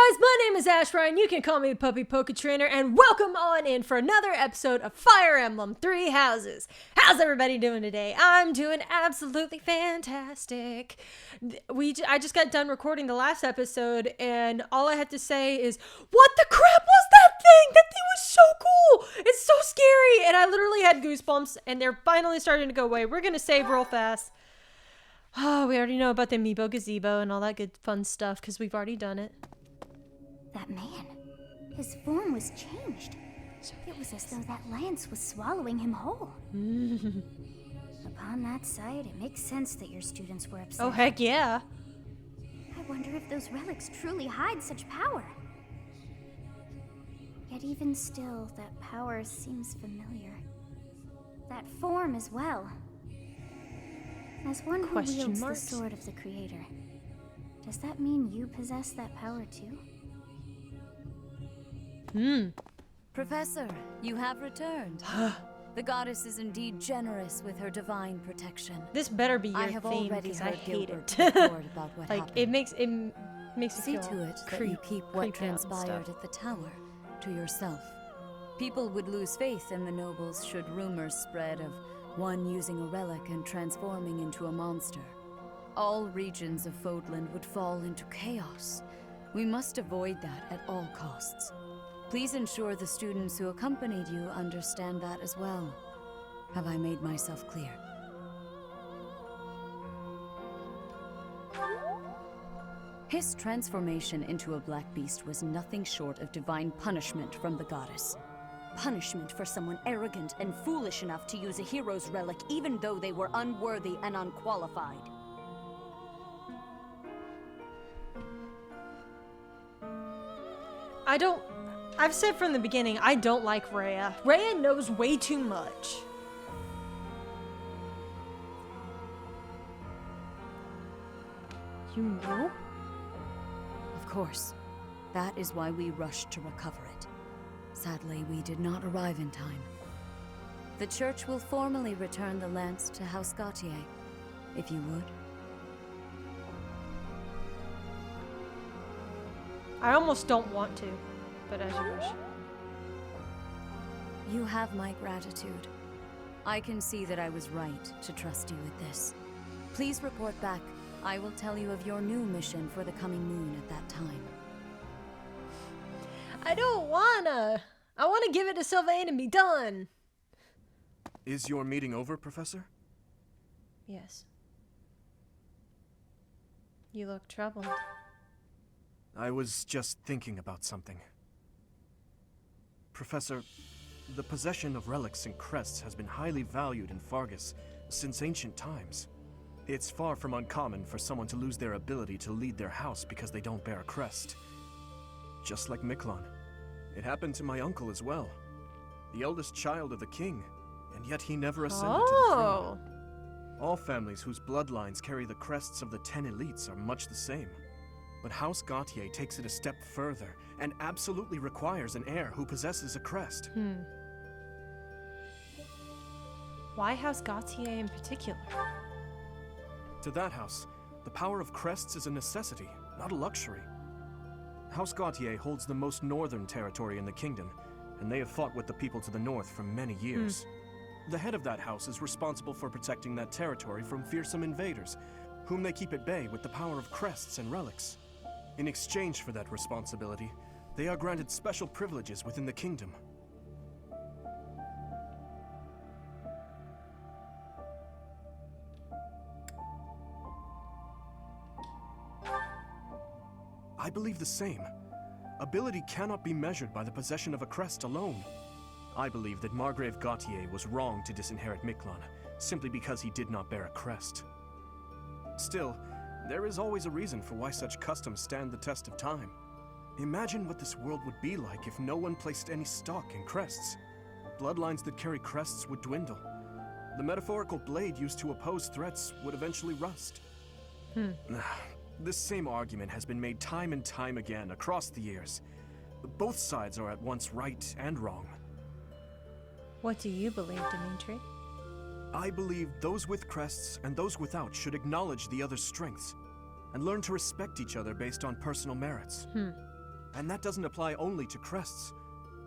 guys, my name is Ash Ryan. You can call me the Puppy Poke Trainer, and welcome on in for another episode of Fire Emblem Three Houses. How's everybody doing today? I'm doing absolutely fantastic. I just got done recording the last episode, and all I had to say is, what the crap was that thing? That thing was so cool. It's so scary, and I literally had goosebumps, and they're finally starting to go away. We're gonna save real fast. Oh, we already know about the amiibo gazebo and all that good fun stuff because we've already done it. That man, his form was changed. It was as though that lance was swallowing him whole. Upon that sight, it makes sense that your students were upset. Oh, heck yeah. I wonder if those relics truly hide such power. Yet even still, that power seems familiar. That form as well. As one who wields the sword of the Creator, does that mean you possess that power too? Professor, you have returned. The goddess is indeed generous with her divine protection. This better be your I have theme already because I heard hate Gilbert it. report about what Like happened. it makes me See feel to it that you keep what transpired at the tower to yourself. People would lose faith in the nobles should rumors spread of one using a relic and transforming into a monster. All regions of Fodland would fall into chaos. We must avoid that at all costs. Please ensure the students who accompanied you understand that as well. Have I made myself clear? His transformation into a black beast was nothing short of divine punishment from the goddess. Punishment for someone arrogant and foolish enough to use a hero's relic even though they were unworthy and unqualified. I've said from the beginning, I don't like Rhea. Rhea knows way too much. You know? Of course. That is why we rushed to recover it. Sadly, we did not arrive in time. The church will formally return the lance to House Gautier, if you would. I almost don't want to, but as you wish. You have my gratitude. I can see that I was right to trust you with this. Please report back. I will tell you of your new mission for the coming moon at that time. I don't wanna. I wanna give it to Sylvain and be done. Is your meeting over, Professor? Yes. You look troubled. I was just thinking about something. Professor, the possession of relics and crests has been highly valued in Fargus since ancient times. It's far from uncommon for someone to lose their ability to lead their house because they don't bear a crest. Just like Miklon. It happened to my uncle as well. The eldest child of the king, and yet he never ascended to the throne. All families whose bloodlines carry the crests of the 10 elites are much the same. But House Gautier takes it a step further and absolutely requires an heir who possesses a crest. Why House Gautier in particular? To that house, the power of crests is a necessity, not a luxury. House Gautier holds the most northern territory in the kingdom, and they have fought with the people to the north for many years. The head of that house is responsible for protecting that territory from fearsome invaders, whom they keep at bay with the power of crests and relics. In exchange for that responsibility, they are granted special privileges within the kingdom. I believe the same. Ability cannot be measured by the possession of a crest alone. I believe that Margrave Gautier was wrong to disinherit Miklon, simply because he did not bear a crest. Still, there is always a reason for why such customs stand the test of time. Imagine what this world would be like if no one placed any stock in crests. Bloodlines that carry crests would dwindle. The metaphorical blade used to oppose threats would eventually rust. This same argument has been made time and time again across the years. Both sides are at once right and wrong. What do you believe, Dimitri? I believe those with crests and those without should acknowledge the other's strengths and learn to respect each other based on personal merits. And that doesn't apply only to crests.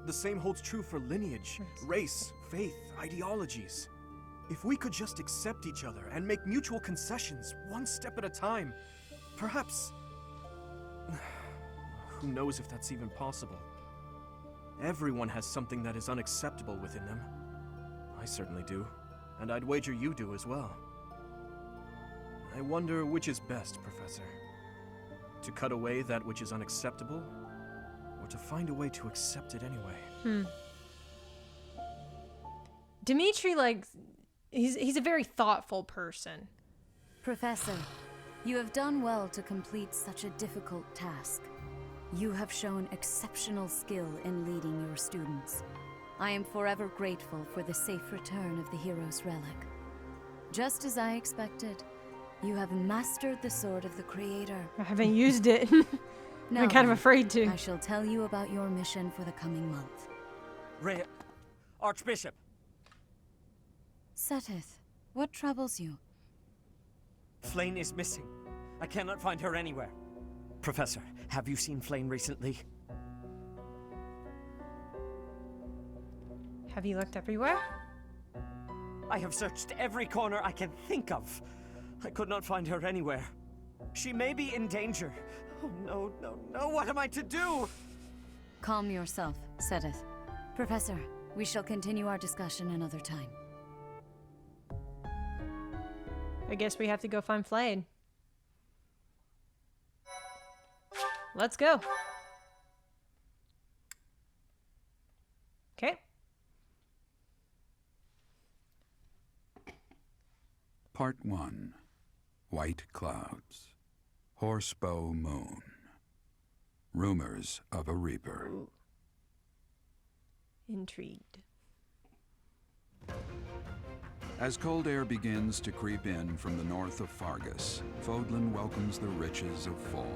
The same holds true for lineage, race, faith, ideologies. If we could just accept each other and make mutual concessions, one step at a time, perhaps... Who knows if that's even possible? Everyone has something that is unacceptable within them. I certainly do, and I'd wager you do as well. I wonder which is best, Professor. To cut away that which is unacceptable, or to find a way to accept it anyway. Dimitri, like, he's a very thoughtful person. Professor, you have done well to complete such a difficult task. You have shown exceptional skill in leading your students. I am forever grateful for the safe return of the hero's relic. Just as I expected, you have mastered the sword of the Creator. I haven't used it. I'm kind of afraid to. I shall tell you about your mission for the coming month. Archbishop! Seteth, what troubles you? Flayn is missing. I cannot find her anywhere. Professor, have you seen Flayn recently? Have you looked everywhere? I have searched every corner I can think of. I could not find her anywhere. She may be in danger. Oh no, no, no, what am I to do? Calm yourself, Seteth. Professor, we shall continue our discussion another time. I guess we have to go find Flayn. Let's go. Okay. Part 1. White Clouds. Horsebow Moon. Rumors of a Reaper. Ooh. Intrigued. As cold air begins to creep in from the north of Fargus, Fodlan welcomes the riches of fall.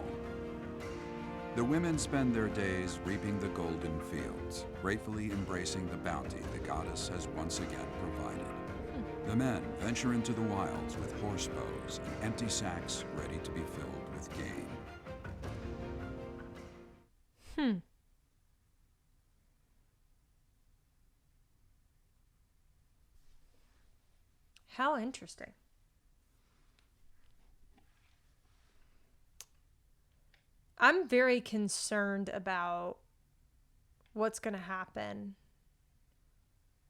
The women spend their days reaping the golden fields, gratefully embracing the bounty the goddess has once again provided. The men venture into the wilds with horse bows and empty sacks ready to be filled with game. How interesting. I'm very concerned about what's going to happen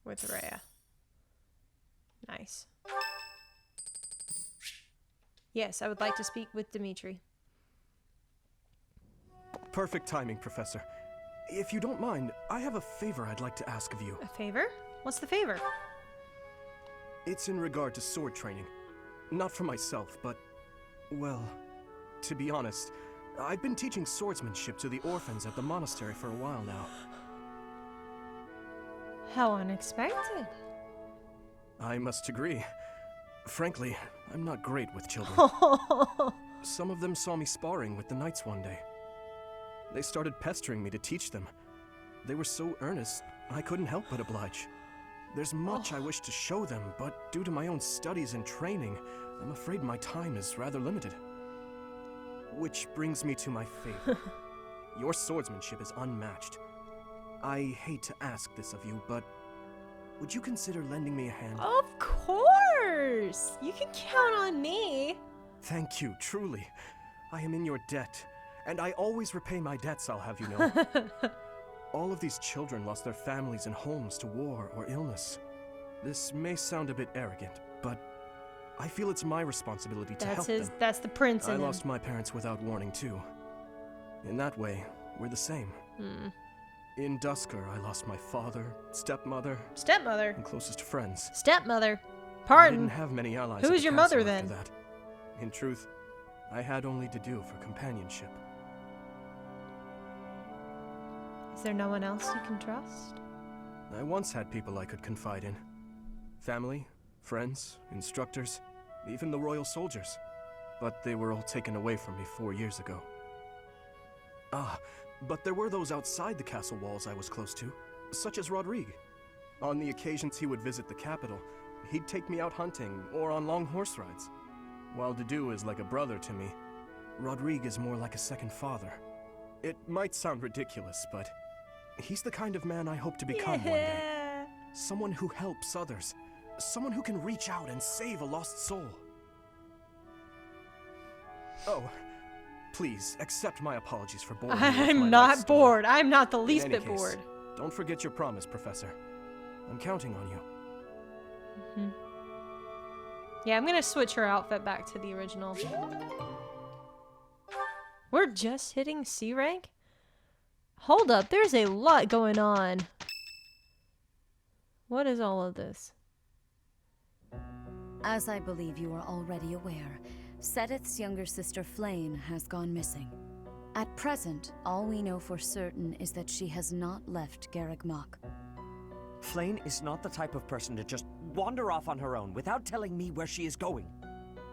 with Rhea. Nice. Yes, I would like to speak with Dimitri. Perfect timing, Professor. If you don't mind, I have a favor I'd like to ask of you. A favor? What's the favor? It's in regard to sword training. Not for myself, but, well, to be honest, I've been teaching swordsmanship to the orphans at the monastery for a while now. How unexpected. I must agree. Frankly, I'm not great with children. Some of them saw me sparring with the knights one day. They started pestering me to teach them. They were so earnest, I couldn't help but oblige. There's much I wish to show them, but due to my own studies and training, I'm afraid my time is rather limited. Which brings me to my favor. Your swordsmanship is unmatched. I hate to ask this of you, but would you consider lending me a hand? Of course! You can count on me. Thank you, truly. I am in your debt, and I always repay my debts, I'll have you know. All of these children lost their families and homes to war or illness. This may sound a bit arrogant, but I feel it's my responsibility to help them. That's the prince in him. I lost my parents without warning, too. In that way, we're the same. In Dusker, I lost my father, stepmother, and closest friends. Stepmother. I Pardon. didn't have many allies. Who at was the your mother, castle after then? that. In truth, I had only to do for companionship. Is there no one else you can trust? I once had people I could confide in. Family, friends, instructors, even the royal soldiers. But they were all taken away from me 4 years ago. But there were those outside the castle walls I was close to, such as Rodrigue. On the occasions he would visit the capital, he'd take me out hunting or on long horse rides. While Dedu is like a brother to me, Rodrigue is more like a second father. It might sound ridiculous, but he's the kind of man I hope to become one day. Someone who helps others. Someone who can reach out and save a lost soul. Oh, please, accept my apologies for boring you with my I'm life not story. bored. I'm not the In least any bit case, bored. Don't forget your promise, Professor. I'm counting on you. Yeah, I'm gonna switch her outfit back to the original. We're just hitting C rank? Hold up, there's a lot going on. What is all of this? As I believe you are already aware, Seteth's younger sister Flayn has gone missing. At present, all we know for certain is that she has not left Garreg Mach. Flayn is not the type of person to just wander off on her own without telling me where she is going.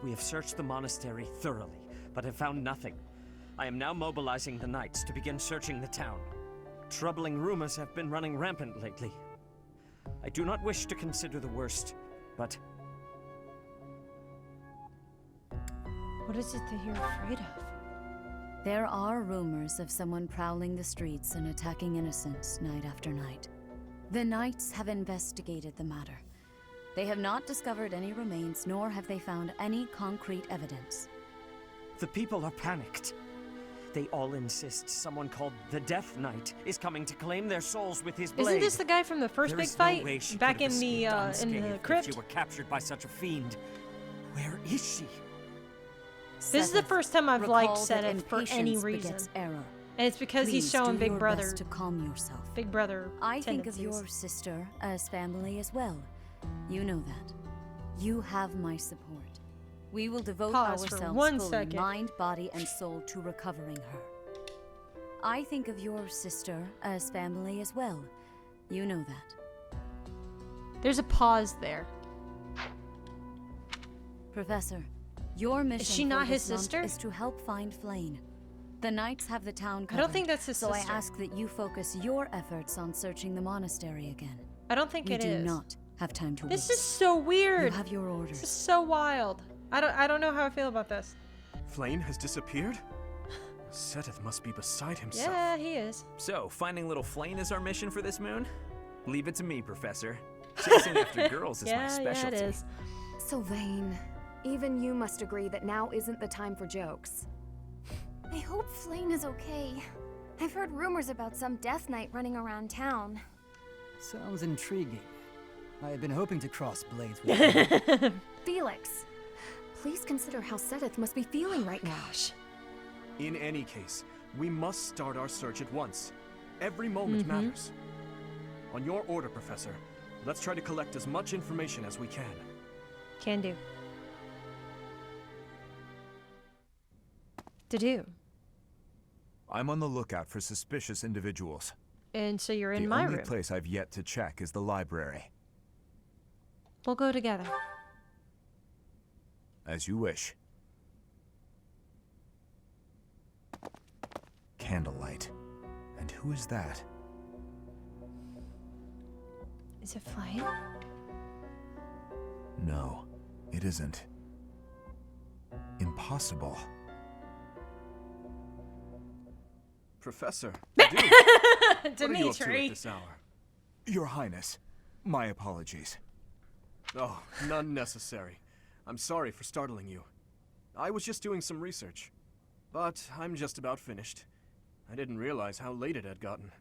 We have searched the monastery thoroughly, but have found nothing. I am now mobilizing the knights to begin searching the town. Troubling rumors have been running rampant lately. I do not wish to consider the worst, but... What is it that you're afraid of? There are rumors of someone prowling the streets and attacking innocents night after night. The knights have investigated the matter. They have not discovered any remains, nor have they found any concrete evidence. The people are panicked. They all insist someone called the Death Knight is coming to claim their souls with his blade. Isn't this the guy from the first There big is no fight way she back could have in the escaped unscathed crypt? if she were captured by such a fiend. Where is she? This is the first time I've liked Recall that Seteth for any impatience reason. begets error. And it's because he's Please showing do Big your Brother. best to calm yourself. Big Brother. I think of tendencies. your sister as family as well. You know that. You have my support. We will devote Pause for ourselves 1 fully, second. mind, body, and soul to recovering her. I think of your sister as family as well. You know that. There's a pause there. Professor, your mission she for not his this month sister? is to help find Flayn. The knights have the town I covered. don't think that's his so sister. I ask that you focus your efforts on searching the monastery again. I don't think We it do is. not have time to This waste. is so weird. You have your orders. This is so wild. I don't know how I feel about this. Flayn has disappeared? Seteth must be beside himself. Yeah, he is. So, finding little Flayn is our mission for this moon? Leave it to me, Professor. Chasing after girls is my specialty. Yeah, it is. Sylvain, even you must agree that now isn't the time for jokes. I hope Flayn is okay. I've heard rumors about some Death Knight running around town. Sounds intriguing. I have been hoping to cross blades with you. Felix, please consider how Seteth must be feeling right now. In any case, we must start our search at once. Every moment matters. On your order, Professor, let's try to collect as much information as we can. Can do. To do. I'm on the lookout for suspicious individuals. And so you're in The my only room. place I've yet to check is the library. We'll go together. As you wish. Candlelight. And who is that? Is it Flayn? No, it isn't. Impossible. Professor, dude, what are you up to Dimitri. at this hour? Your Highness, my apologies. Oh, none necessary. I'm sorry for startling you. I was just doing some research. But I'm just about finished. I didn't realize how late it had gotten.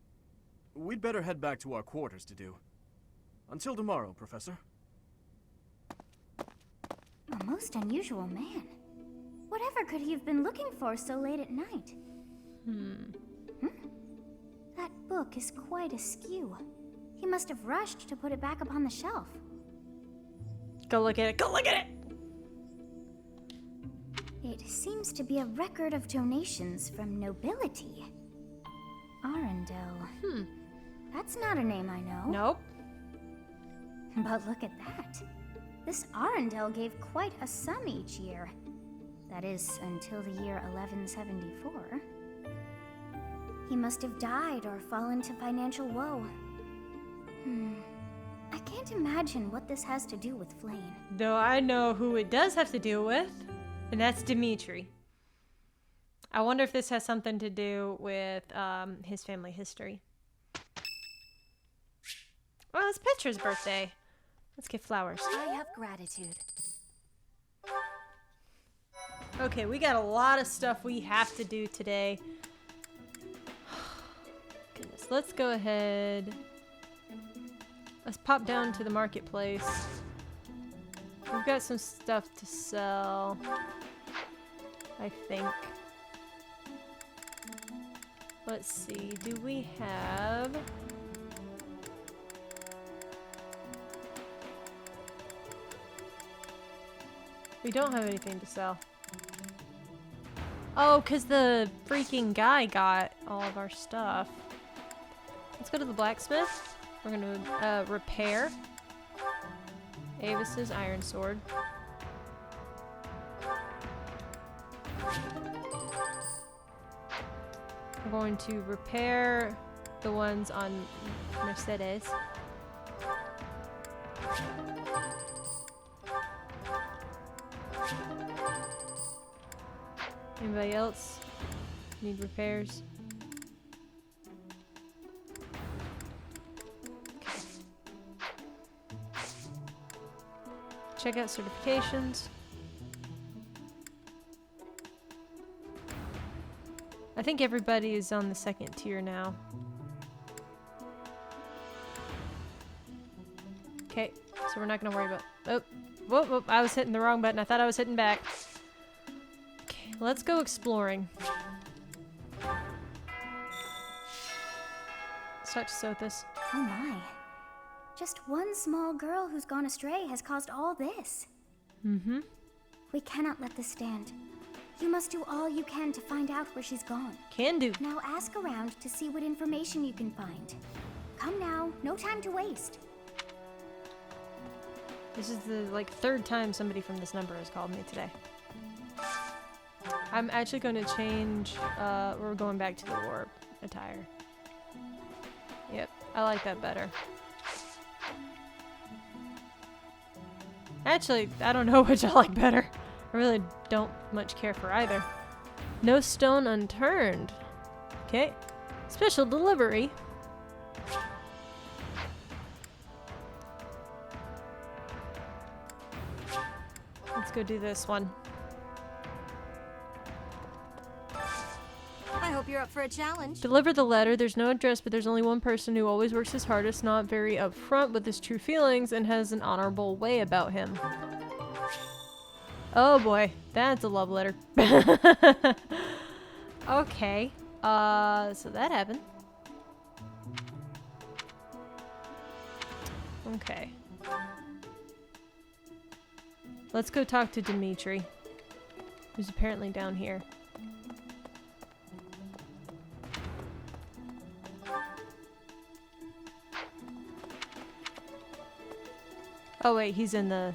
We'd better head back to our quarters to do. Until tomorrow, Professor. A most unusual man. Whatever could he have been looking for so late at night? That book is quite askew. He must have rushed to put it back upon the shelf. Go look at it. Go look at it. It seems to be a record of donations from nobility. Arundel. That's not a name I know. Nope. But look at that. This Arundel gave quite a sum each year. That is, until the year 1174. He must have died or fallen to financial woe. I can't imagine what this has to do with Flayn. Though I know who it does have to deal with, and that's Dimitri. I wonder if this has something to do with his family history. Well, it's Petra's birthday. Let's get flowers. I have gratitude. Okay, we got a lot of stuff we have to do today. Goodness, let's go ahead. Let's pop down to the marketplace. We've got some stuff to sell, I think. Let's see, do we have... We don't have anything to sell. Oh, because the freaking guy got all of our stuff. Let's go to the blacksmith. We're going to repair Avis's iron sword. We're going to repair the ones on Mercedes. Anybody else need repairs? Okay. Check out certifications. I think everybody is on the second tier now. Okay, so we're not gonna worry about... Oh, whoop, whoop, I was hitting the wrong button. I thought I was hitting back. Okay, let's go exploring. Start to sew this. Oh my. Just one small girl who's gone astray has caused all this. Mm-hmm. We cannot let this stand. You must do all you can to find out where she's gone. Can do. Now ask around to see what information you can find. Come now, no time to waste. This is the third time somebody from this number has called me today. I'm actually going to change, we're going back to the warp attire. Yep, I like that better. Actually, I don't know which I like better. I really don't much care for either. No stone unturned. Okay. Special delivery. Let's go do this one. I hope you're up for a challenge. Deliver the letter. There's no address, but there's only one person who always works his hardest, not very upfront with his true feelings, and has an honorable way about him. Oh boy, that's a love letter. Okay, so that happened. Okay. Let's go talk to Dimitri, who's apparently down here. Oh wait, he's in the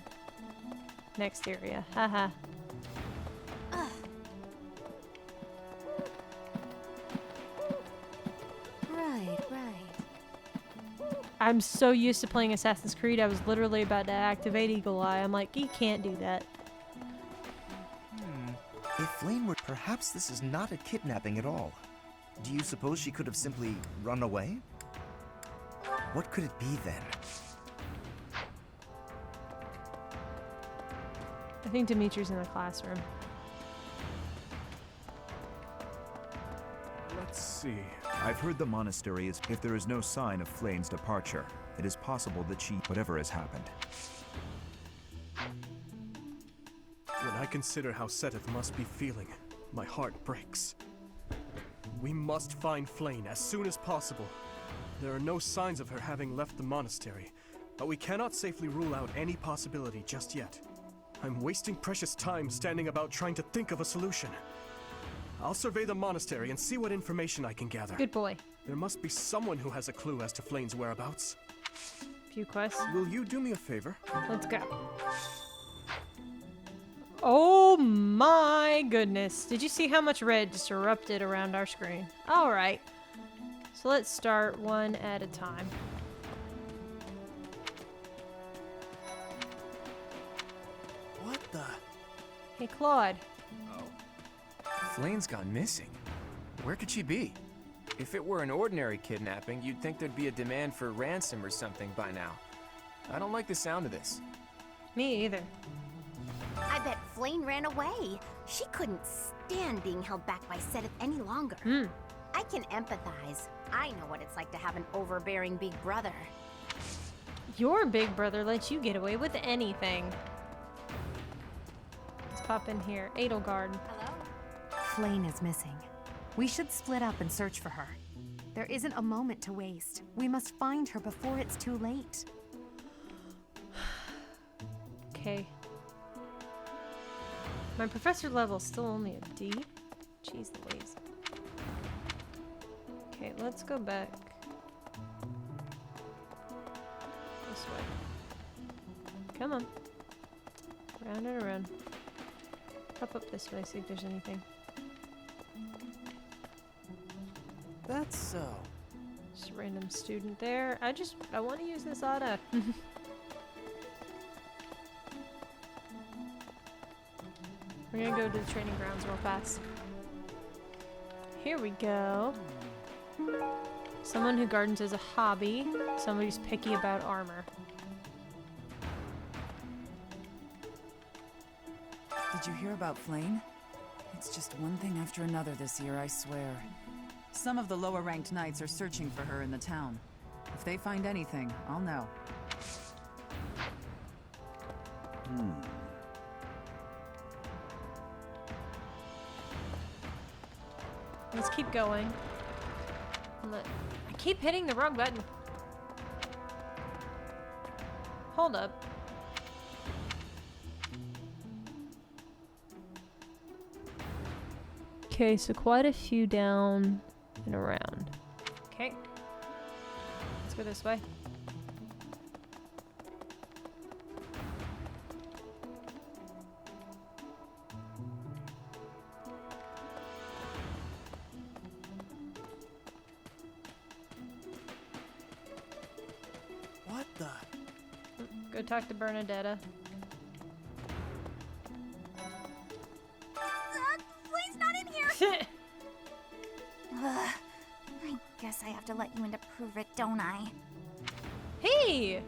next area. Haha. Right. I'm so used to playing Assassin's Creed, I was literally about to activate Eagle Eye. I'm like, you can't do that. If Flayn were... Perhaps this is not a kidnapping at all. Do you suppose she could have simply run away? What could it be then? I think Dimitri's in the classroom. Let's see. I've heard the monastery is... If there is no sign of Flayn's departure, it is possible that she... Whatever has happened. When I consider how Seteth must be feeling, my heart breaks. We must find Flayn as soon as possible. There are no signs of her having left the monastery, but we cannot safely rule out any possibility just yet. I'm wasting precious time standing about trying to think of a solution. I'll survey the monastery and see what information I can gather. Good boy. There must be someone who has a clue as to Flayn's whereabouts. Few quests. Will you do me a favor? Let's go. Oh my goodness. Did you see how much red just erupted around our screen? Alright. So let's start one at a time. What the? Hey, Claude. Flayn's gone missing. Where could she be? If it were an ordinary kidnapping, you'd think there'd be a demand for ransom or something by now. I don't like the sound of this. Me either. I bet Flayn ran away. She couldn't stand being held back by Seth any longer. I can empathize. I know what it's like to have an overbearing big brother. Your big brother lets you get away with anything. Let's pop in here. Edelgard. Hello? Flayn is missing. We should split up and search for her. There isn't a moment to waste. We must find her before it's too late. Okay. My professor level's still only a D. Jeez Louise. Okay, let's go back. This way. Come on. Round and around. Hop up this way, see if there's anything. That's so. Just a random student there. I want to use this auto. We're gonna go to the training grounds real fast. Here we go. Someone who gardens as a hobby. Somebody who's picky about armor. Did you hear about Flayn? It's just one thing after another this year, I swear. Some of the lower-ranked knights are searching for her in the town. If they find anything, I'll know. Let's keep going. I keep hitting the wrong button. Hold up. Okay, so quite a few down and around. Okay. Let's go this way. What the? Go talk to Bernadetta. Flayn's not in here! I guess I have to let you in to prove it, don't I? Hey!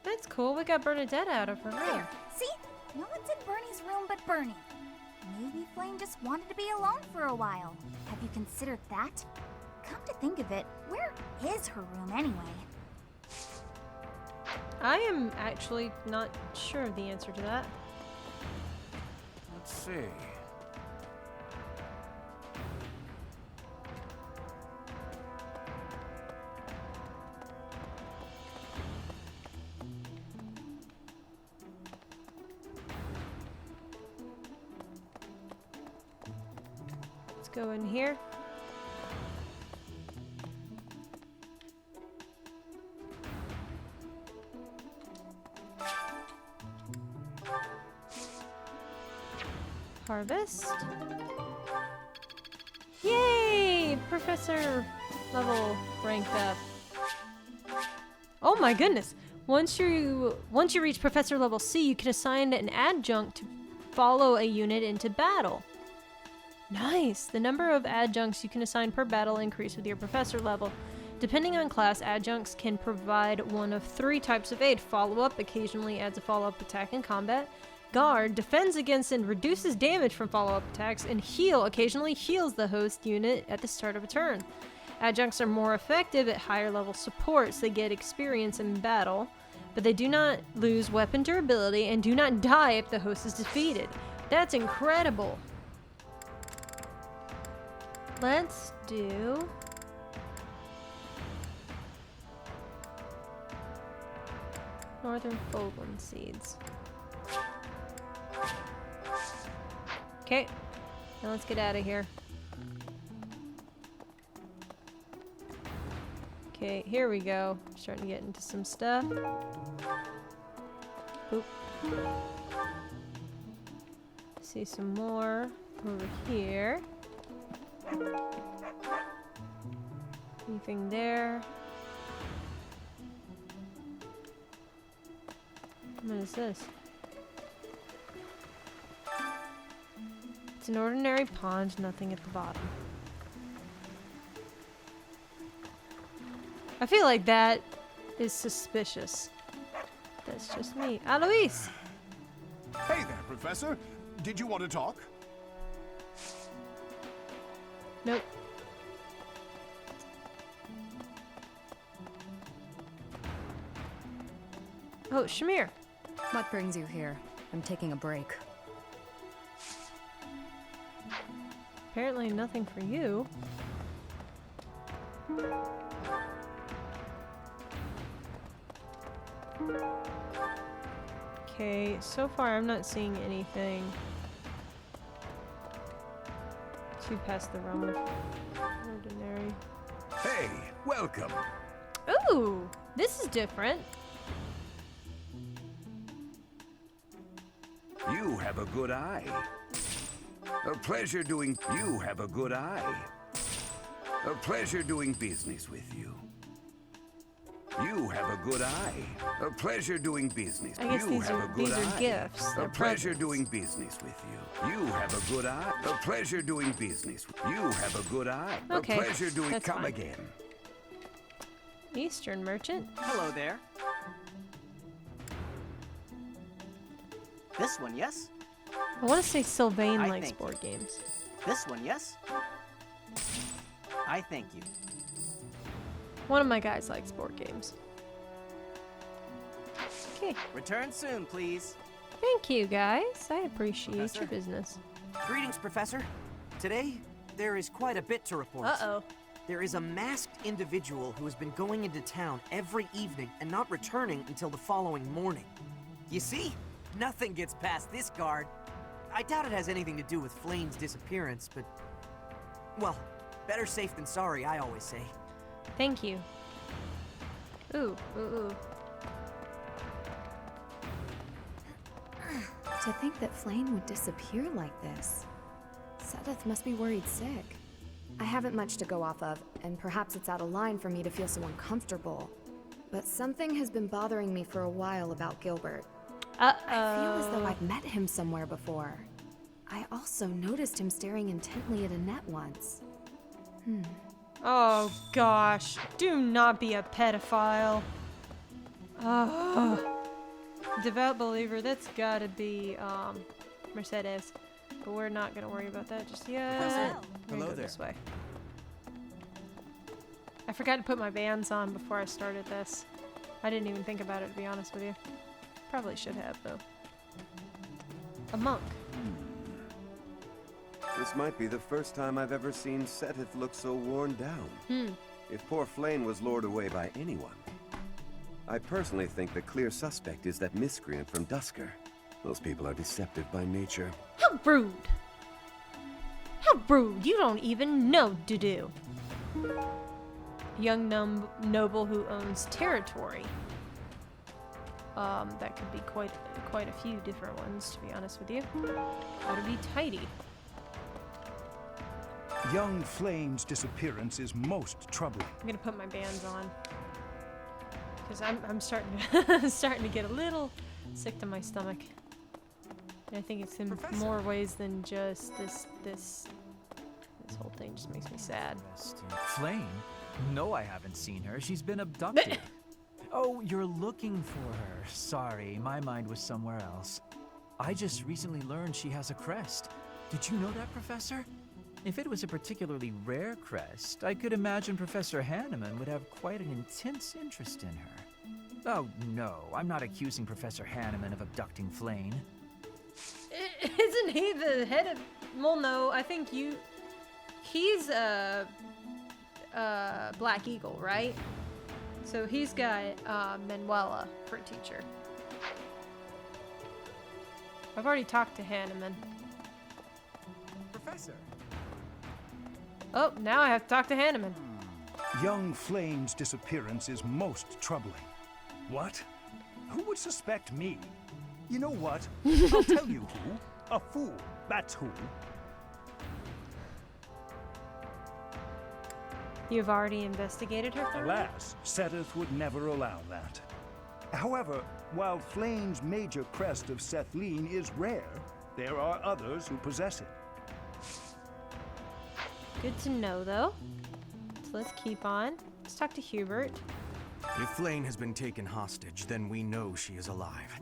That's cool. We got Bernadetta out of her room. There, see? No one's in Bernie's room but Bernie. Maybe Flayn just wanted to be alone for a while. Have you considered that? Come to think of it, where is her room anyway? I am actually not sure of the answer to that. Let's see. Let's go in here. Harvest. Yay! Professor level ranked up. Oh my goodness! Once you reach Professor level C, you can assign an adjunct to follow a unit into battle. Nice! The number of adjuncts you can assign per battle increase with your Professor level. Depending on class, adjuncts can provide one of 3 types of aid. Follow-up occasionally adds a follow-up attack in combat. Guard defends against and reduces damage from follow-up attacks, and heal occasionally heals the host unit at the start of a turn. Adjuncts are more effective at higher level supports. They get experience in battle, but they do not lose weapon durability and do not die if the host is defeated. That's incredible. Let's do Northern Fogland seeds. Okay, now let's get out of here. Okay, here we go. Starting to get into some stuff. Oop. See some more over here. Anything there? What is this? It's an ordinary pond, nothing at the bottom. I feel like that is suspicious. That's just me. Alois! Hey there, Professor. Did you want to talk? Nope. Oh, Shamir. What brings you here? I'm taking a break. Apparently nothing for you. Okay, so far I'm not seeing anything too past the realm of ordinary. Hey, welcome. Ooh, this is different. You have a good eye. A pleasure doing... You have a good eye. A pleasure doing business with you. You have a good eye. A pleasure doing business. I guess you these have are a good eye. gifts. A They're pleasure presents. doing business with you. You have a good eye. A pleasure doing business. You have a good eye. Okay, A pleasure doing... that's Come fine. again. Eastern merchant. Hello there. This one, yes? I want to say Sylvain I likes thank board games. This one, yes? I thank you. One of my guys likes board games. Okay. Return soon, please. Thank you, guys. I appreciate Professor? your business. Greetings, Professor. Today, there is quite a bit to report. Uh-oh. There is a masked individual who has been going into town every evening and not returning until the following morning. You see? Nothing gets past this guard. I doubt it has anything to do with Flayn's disappearance, but... Well, better safe than sorry, I always say. Thank you. Ooh, ooh, ooh. To think that Flayn would disappear like this. Sedith must be worried sick. I haven't much to go off of, and perhaps it's out of line for me to feel so uncomfortable. But something has been bothering me for a while about Gilbert. I feel as though I've met him somewhere before. I also noticed him staring intently at Annette once. Oh, gosh. Do not be a pedophile. Oh. Devout believer, that's gotta be, Mercedes. But we're not gonna worry about that just yet. We're gonna go this way. I forgot to put my bands on before I started this. I didn't even think about it, to be honest with you. Probably should have, though. A monk. This might be the first time I've ever seen Sedith look so worn down. If poor Flayn was lured away by anyone. I personally think the clear suspect is that miscreant from Dusker. Those people are deceptive by nature. How rude! How rude! You don't even know Dudu. Young noble who owns territory. That could be quite a few different ones, to be honest with you. Gotta be tidy. Young Flayn's disappearance is most troubling. I'm gonna put my bands on because I'm starting to starting to get a little sick to my stomach. And I think it's in more ways than just this whole thing just makes me sad. Flayn? No, I haven't seen her. She's been abducted. Oh, you're looking for her. Sorry, my mind was somewhere else. I just recently learned she has a crest. Did you know that, Professor? If it was a particularly rare crest, I could imagine Professor Hanneman would have quite an intense interest in her. Oh, no, I'm not accusing Professor Hanneman of abducting Flayn. Isn't he the head of... Well, no, I think he's Black Eagle, right? So he's got Manuela for a teacher. I've already talked to Hanneman. Professor. Oh, now I have to talk to Hanneman. Young Flayn's disappearance is most troubling. What? Who would suspect me? You know what? I'll tell you who. A fool. That's who. You've already investigated her thoroughly? Alas, Seteth would never allow that. However, while Flayn's major crest of Sethlin is rare, there are others who possess it. Good to know, though. So let's keep on. Let's talk to Hubert. If Flayn has been taken hostage, then we know she is alive.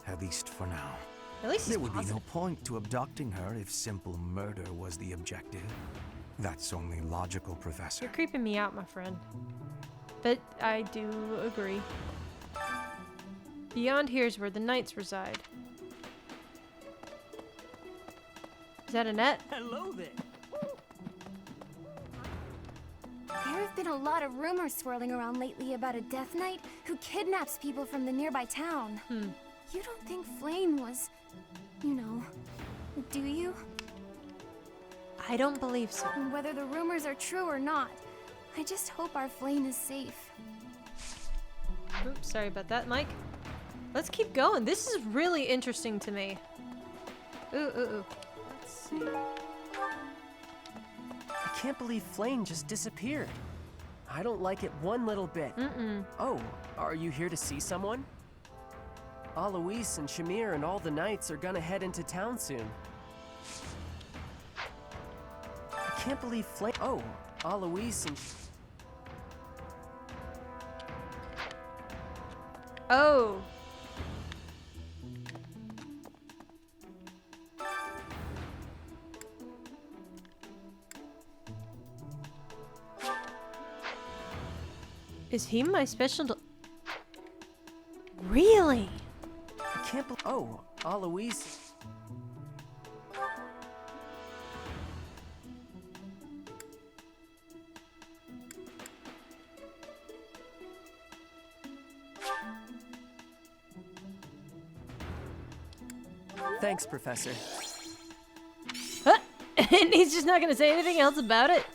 At least for now. At least there would be no point to abducting her if simple murder was the objective. That's only logical, Professor. You're creeping me out, my friend. But I do agree. Beyond here is where the knights reside. Is that Annette? Hello there. There have been a lot of rumors swirling around lately about a Death Knight who kidnaps people from the nearby town. You don't think Flayn was, you know, do you? I don't believe so. Whether the rumors are true or not, I just hope our Flayn is safe. Oops, sorry about that, Mike. Let's keep going. This is really interesting to me. Ooh. Let's see. I can't believe Flayn just disappeared. I don't like it one little bit. Oh, are you here to see someone? Alois and Shamir and all the knights are gonna head into town soon. I can't believe Flayn. Oh, Alois and. Oh. Is he my special? Really? I can't believe. Oh, Alois. Thanks, Professor. And he's just not going to say anything else about it?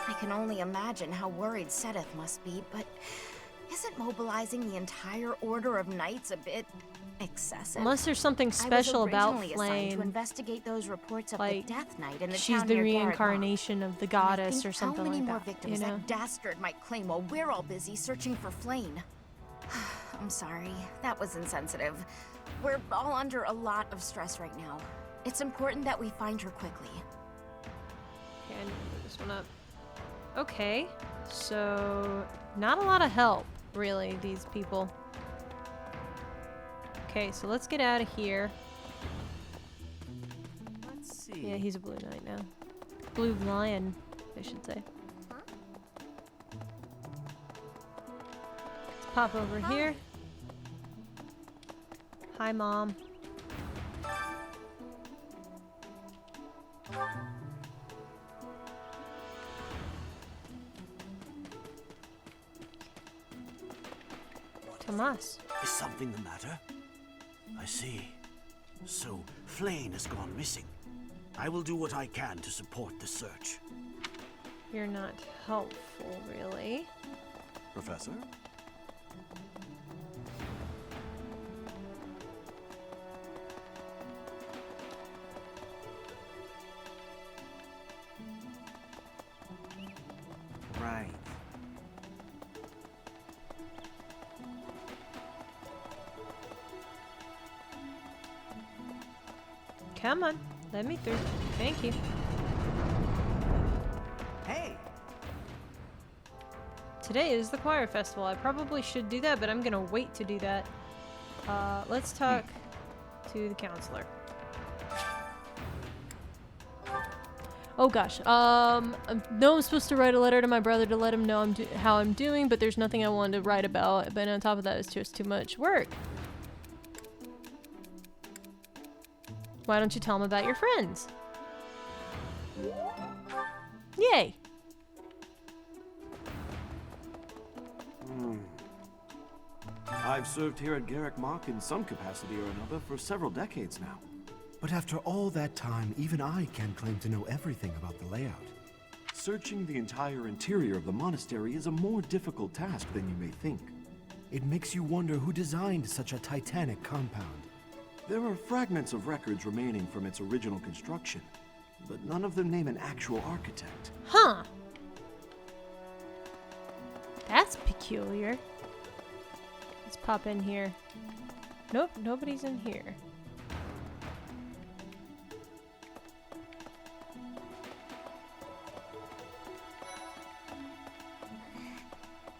I can only imagine how worried Seteth must be, but isn't mobilizing the entire Order of Knights a bit excessive? Unless there's something special about I was originally assigned to Flayn. investigate those reports of Like, the Death Knight in the she's town the near reincarnation of the goddess or something how many like more that. victims You know? that dastard might claim while we're all busy searching for Flayn? I'm sorry, that was insensitive. We're all under a lot of stress right now. It's important that we find her quickly. Okay, I need to move this one up. Okay, so not a lot of help, really, these people. Okay, so let's get out of here. Let's see. Yeah, he's a blue knight now. Blue lion, I should say. Let's pop over here. Hi, Mom. Tomas. Is something the matter? I see. So, Flayn has gone missing. I will do what I can to support the search. You're not helpful, really. Professor? Right. Come on, let me through. Thank you. Hey! Today is the choir festival. I probably should do that, but I'm gonna wait to do that. Let's talk to the counselor. Oh gosh. No, I'm supposed to write a letter to my brother to let him know how I'm doing, but there's nothing I wanted to write about. But on top of that, it's just too much work. Why don't you tell him about your friends? Yay! I've served here at Garrick Mach in some capacity or another for several decades now. But after all that time, even I can't claim to know everything about the layout. Searching the entire interior of the monastery is a more difficult task than you may think. It makes you wonder who designed such a titanic compound. There are fragments of records remaining from its original construction, but none of them name an actual architect. Huh. That's peculiar. Let's pop in here. Nope, nobody's in here.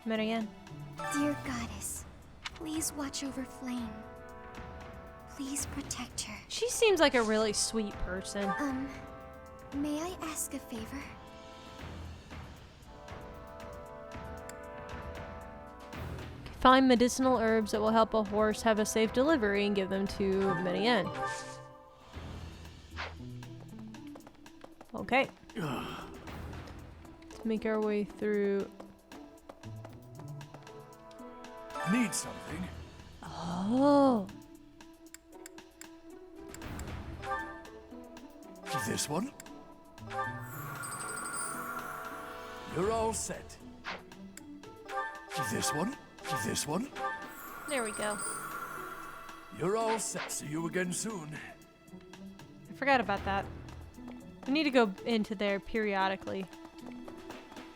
Marianne. Dear goddess, please watch over Flayn. Please protect her. She seems like a really sweet person. May I ask a favor? Find medicinal herbs that will help a horse have a safe delivery and give them to Marianne. Okay. Let's make our way through. Need something? Oh. This one? You're all set. This one? This one? There we go. You're all set. See you again soon. I forgot about that. We need to go into there periodically.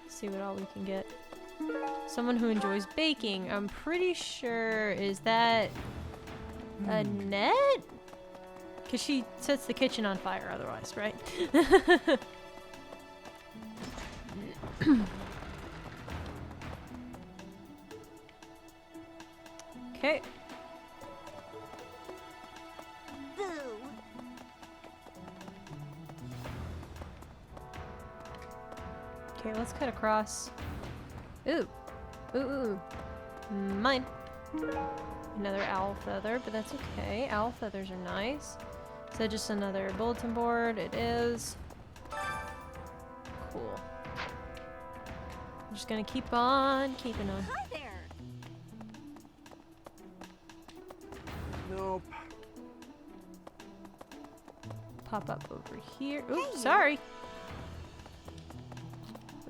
See what all we can get. Someone who enjoys baking. I'm pretty sure, is that Annette? Because she sets the kitchen on fire otherwise, right? Okay. Okay, let's cut across. Ooh. Ooh, ooh. Mine. Another owl feather, but that's okay. Owl feathers are nice. Is that just another bulletin board? It is. Cool. I'm just gonna keep on keeping on. Hi there. Nope. Pop up over here. Ooh, sorry.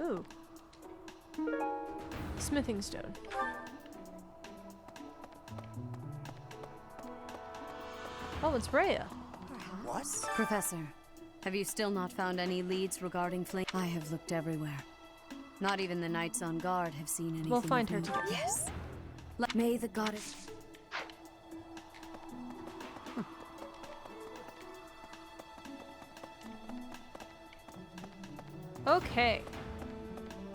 Ooh. Smithing stone. Oh, it's Rhea. What? Professor, have you still not found any leads regarding Flayn? I have looked everywhere. Not even the knights on guard have seen anything. We'll find her of note. together. Yes. May the goddess... Okay.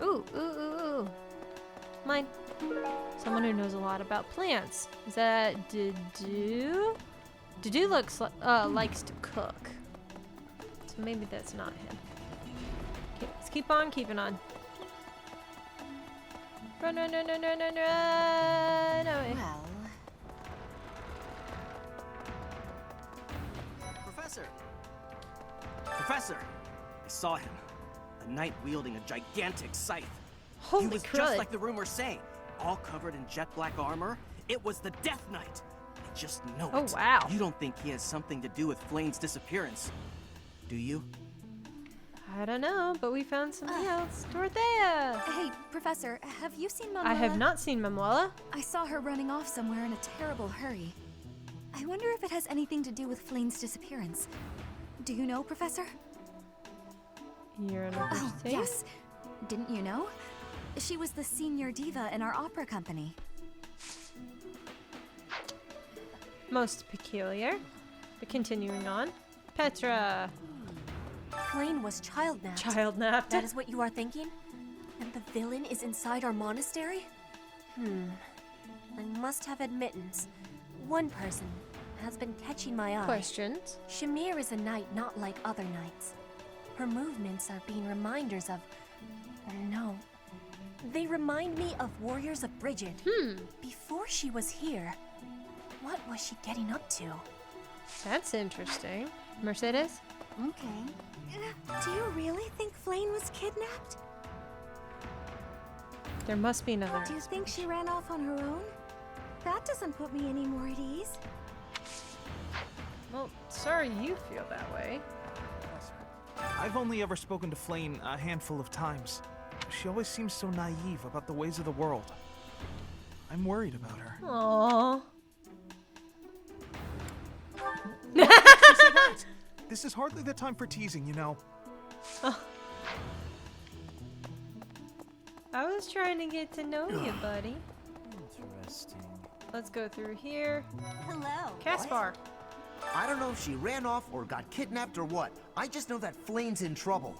Ooh, ooh, ooh, ooh. Mine. Someone who knows a lot about plants. Is that Dudu? Dudu looks likes to cook. So maybe that's not him. Okay, let's keep on keeping on. Run, run, run, run, run, run, run away. Well... Professor! Professor! I saw him. A knight wielding a gigantic scythe. Holy he was crud. just like the rumors say. All covered in jet black armor. It was the Death Knight. I just know Oh, it. wow. You don't think he has something to do with Flayn's disappearance, do you? I don't know, but we found something else. Dorothea! Hey, Professor, have you seen Manuela? I have not seen Manuela. I saw her running off somewhere in a terrible hurry. I wonder if it has anything to do with Flayn's disappearance. Do you know, Professor? You're Oh, yes. Didn't you know? She was the senior diva in our opera company. Most peculiar. But continuing on. Petra. Flayn was child-napped. Child-napped? That is what you are thinking? And the villain is inside our monastery? I must have admittance. One person has been catching my eye. Questions? Shamir is a knight not like other knights. Her movements are being reminders of... No. They remind me of Warriors of Bridget. Before she was here, what was she getting up to? That's interesting. Mercedes? Okay. Do you really think Flayn was kidnapped? There must be another. Do you think she ran off on her own? That doesn't put me any more at ease. Well, sorry you feel that way. I've only ever spoken to Flayn a handful of times. She always seems so naive about the ways of the world. I'm worried about her. Aww. What makes you say that? This is hardly the time for teasing, you know. Oh. I was trying to get to know you, buddy. Interesting. Let's go through here. Hello. Caspar. I don't know if she ran off or got kidnapped or what. I just know that Flayn's in trouble.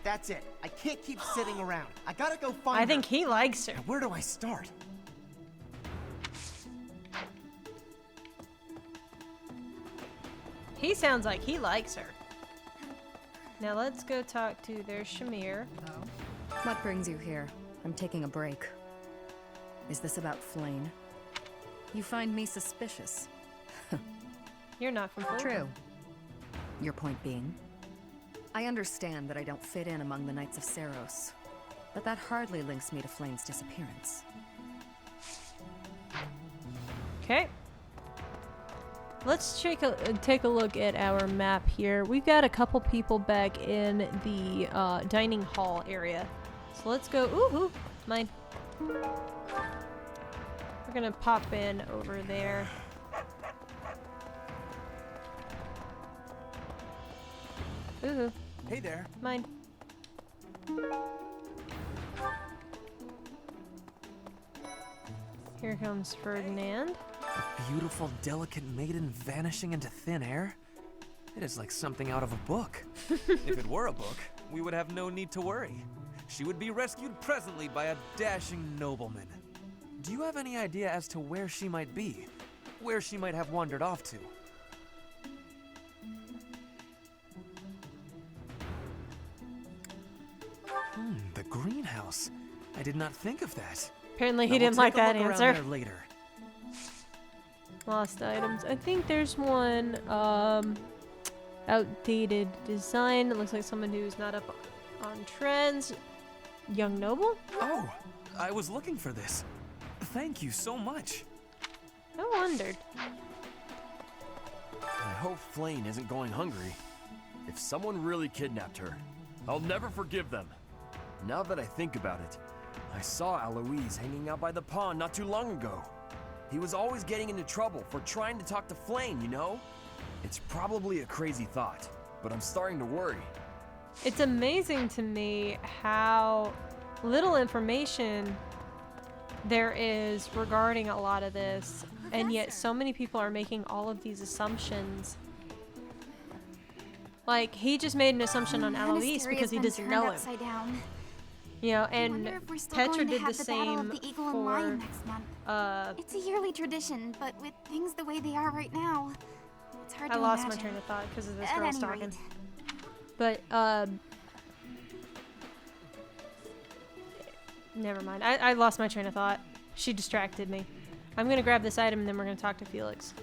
That's it. I can't keep sitting around. I gotta go find her. I think he likes her. Now, where do I start? He sounds like he likes her. Now let's go talk to their Shamir. What brings you here? I'm taking a break. Is this about Flayn? You find me suspicious. You're not from Fulton. True. Your point being? I understand that I don't fit in among the Knights of Seiros, but that hardly links me to Flayn's disappearance. Okay. Let's take a look at our map here. We've got a couple people back in the dining hall area. So let's go. Ooh, mine. We're gonna pop in over there. Ooh. Hey there. Mine. Here comes Ferdinand. A beautiful, delicate maiden vanishing into thin air? It is like something out of a book. If it were a book, we would have no need to worry. She would be rescued presently by a dashing nobleman. Do you have any idea as to where she might be? Where she might have wandered off to? The greenhouse. I did not think of that. Apparently he didn't like that answer. There later. Lost items. I think there's one outdated design. It looks like someone who's not up on trends. Young noble? Oh, I was looking for this. Thank you so much. I wondered. I hope Flayn isn't going hungry. If someone really kidnapped her, I'll never forgive them. Now that I think about it, I saw Alois hanging out by the pond not too long ago. He was always getting into trouble for trying to talk to Flayn, you know? It's probably a crazy thought, but I'm starting to worry. It's amazing to me how little information there is regarding a lot of this, and yet so many people are making all of these assumptions. Like, he just made an assumption on Alois because he doesn't know him. Down. You know, and Petra did the same the Eagle and Lion next month. It's a yearly tradition, but with things the way they are right now, it's hard to imagine. I lost my train of thought because of this girl's talking. But, never mind. I lost my train of thought. She distracted me. I'm gonna grab this item and then we're gonna talk to Felix.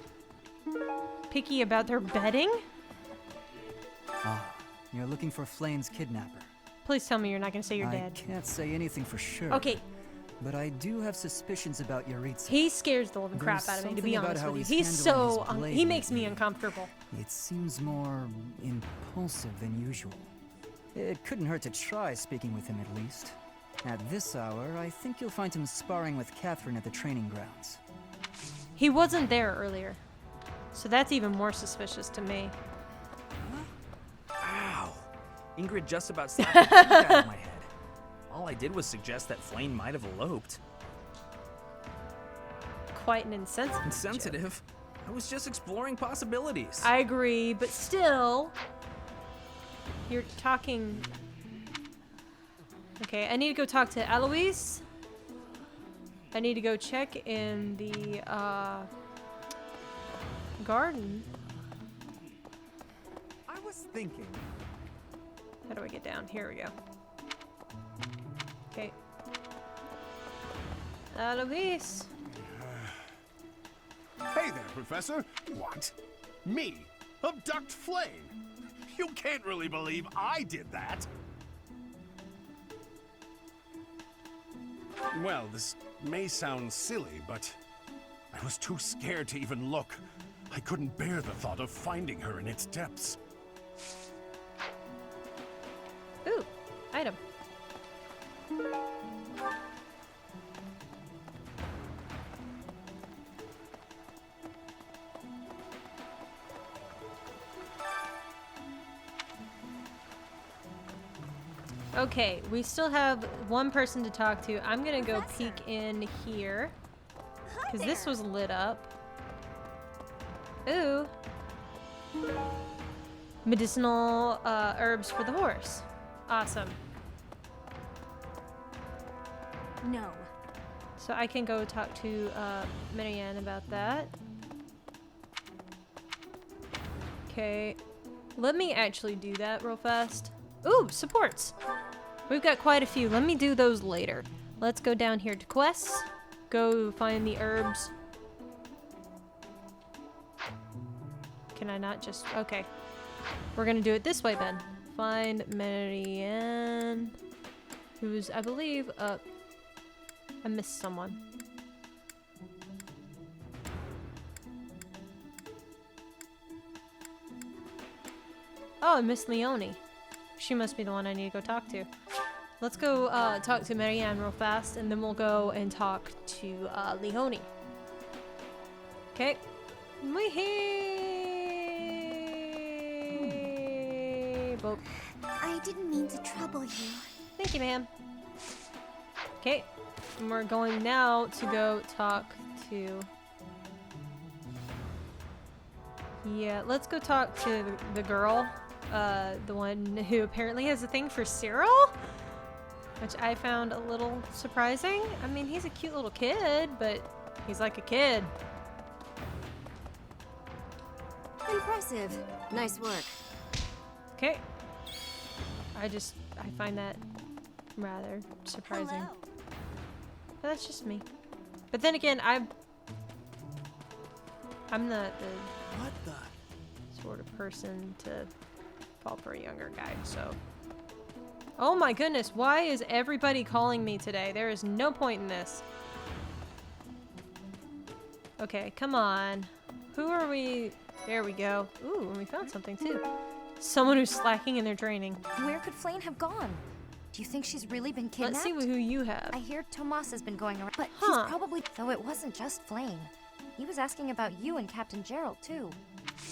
Picky about their bedding? Ah, you're looking for Flayn's kidnapper. Please tell me you're not gonna say you're dead. I can't say anything for sure. Okay. But I do have suspicions about Yaritza. He scares the living crap out of me, to be honest with you. He's so... he makes me uncomfortable. It seems more impulsive than usual. It couldn't hurt to try speaking with him at least. At this hour, I think you'll find him sparring with Catherine at the training grounds. He wasn't there earlier. So that's even more suspicious to me. Ow! Ingrid just about slapped the teeth out of my head. All I did was suggest that Flayn might have eloped. Quite an insensitive. Insensitive? I was just exploring possibilities. I agree, but still... You're talking... Okay, I need to go talk to Alois. I need to go check in the, garden. I was thinking... How do I get down? Here we go. Okay. Alois. Hey there, Professor. What? Me? Abduct Flayn? You can't really believe I did that. Well, this may sound silly, but I was too scared to even look. I couldn't bear the thought of finding her in its depths. Ooh, item. Okay, we still have one person to talk to. I'm gonna go peek in here. Because this was lit up. Ooh. Medicinal herbs for the horse. Awesome. No. So I can go talk to Marianne about that. Okay. Let me actually do that real fast. Ooh, supports. We've got quite a few. Let me do those later. Let's go down here to quests. Go find the herbs. Can I not just... Okay. We're gonna do it this way then. Find Marianne. Who's, I believe, up. I missed someone. Oh, I missed Leonie. She must be the one I need to go talk to. Let's go talk to Marianne real fast, and then we'll go and talk to Leonie. Okay. Boop. I didn't mean to trouble you. Thank you, ma'am. Okay. And we're going now to go talk to... Yeah, let's go talk to the girl. The one who apparently has a thing for Cyril, which I found a little surprising. I mean, he's a cute little kid, but he's like a kid. Impressive. Nice work. Okay. I find that rather surprising. Hello. But that's just me. But then again, I'm not the sort of person to fall for a younger guy, so. Oh my goodness, why is everybody calling me today? There is no point in this. Okay, come on. Who are we? There we go. Ooh, and we found something too. Someone who's slacking in their training. Where could Flayn have gone? Do you think she's really been kidnapped? Let's see who you have. I hear Tomas has been going around, but he's probably... Though it wasn't just Flayn. He was asking about you and Captain Gerald, too.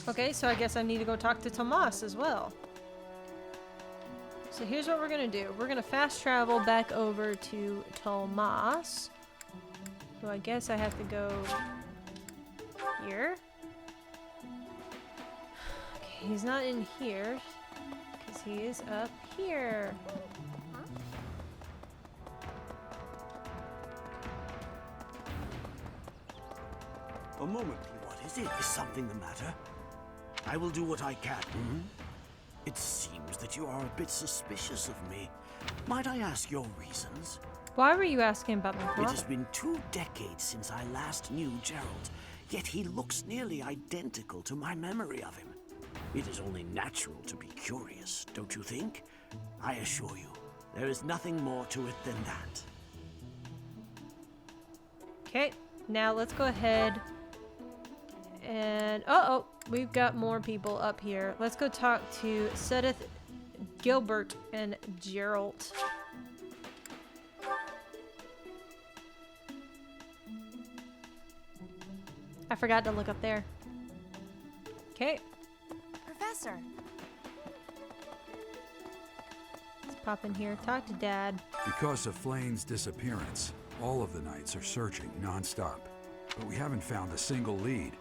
Okay, so I guess I need to go talk to Tomas as well. So here's what we're gonna do. We're gonna fast travel back over to Tomas. So I guess I have to go here. Okay, he's not in here because he is up here. A moment, what is it? Is something the matter? I will do what I can. It seems that you are a bit suspicious of me. Might I ask your reasons? Why were you asking about my father? It has been 2 decades since I last knew Gerald, yet he looks nearly identical to my memory of him. It is only natural to be curious, don't you think? I assure you, there is nothing more to it than that. Okay, now let's go ahead and... we've got more people up here. Let's go talk to Sedith, Gilbert, and Gerald. I forgot to look up there. Okay. Professor. Let's pop in here. Talk to Dad. Because of Flayn's disappearance, all of the knights are searching non-stop. But we haven't found a single lead.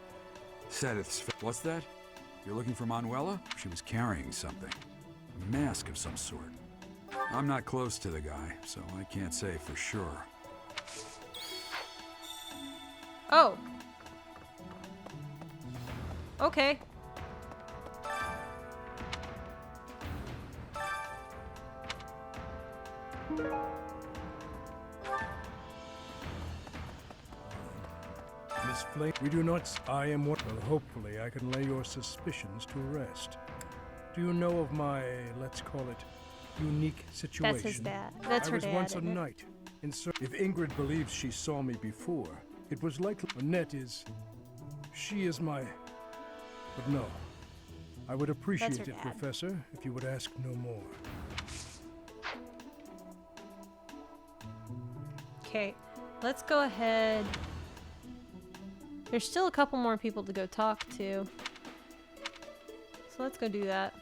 Sedith's... What's that? You're looking for Manuela? She was carrying something. A mask of some sort. I'm not close to the guy, so I can't say for sure. Oh. Okay. Miss Flayn, we do not... I am what... Well, hopefully I can lay your suspicions to rest. Do you know of my, let's call it, unique situation? That's his dad. That's her dad. I was once a knight. If Ingrid believes she saw me before, it was likely... Annette is... She is my... But no. I would appreciate it, dad. Professor, if you would ask no more. Okay, let's go ahead. There's still a couple more people to go talk to. So let's go do that.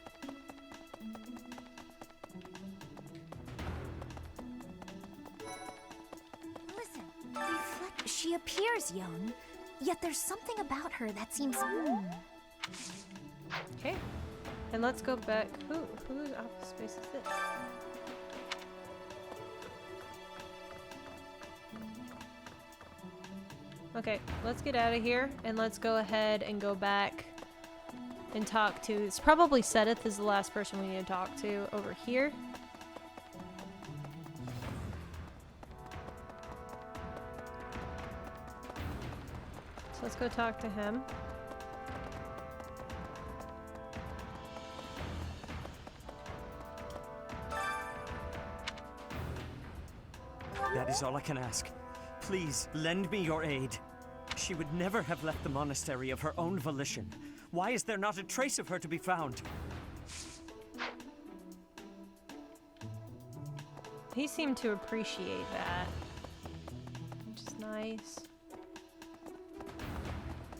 She appears young, yet there's something about her that seems... Okay. And let's go back. Whose office space is this? Okay, let's get out of here and let's go ahead and go back and talk to... It's probably Sedith is the last person we need to talk to over here. So let's go talk to him. That is all I can ask. Please, lend me your aid. She would never have left the monastery of her own volition. Why is there not a trace of her to be found? He seemed to appreciate that, which is nice.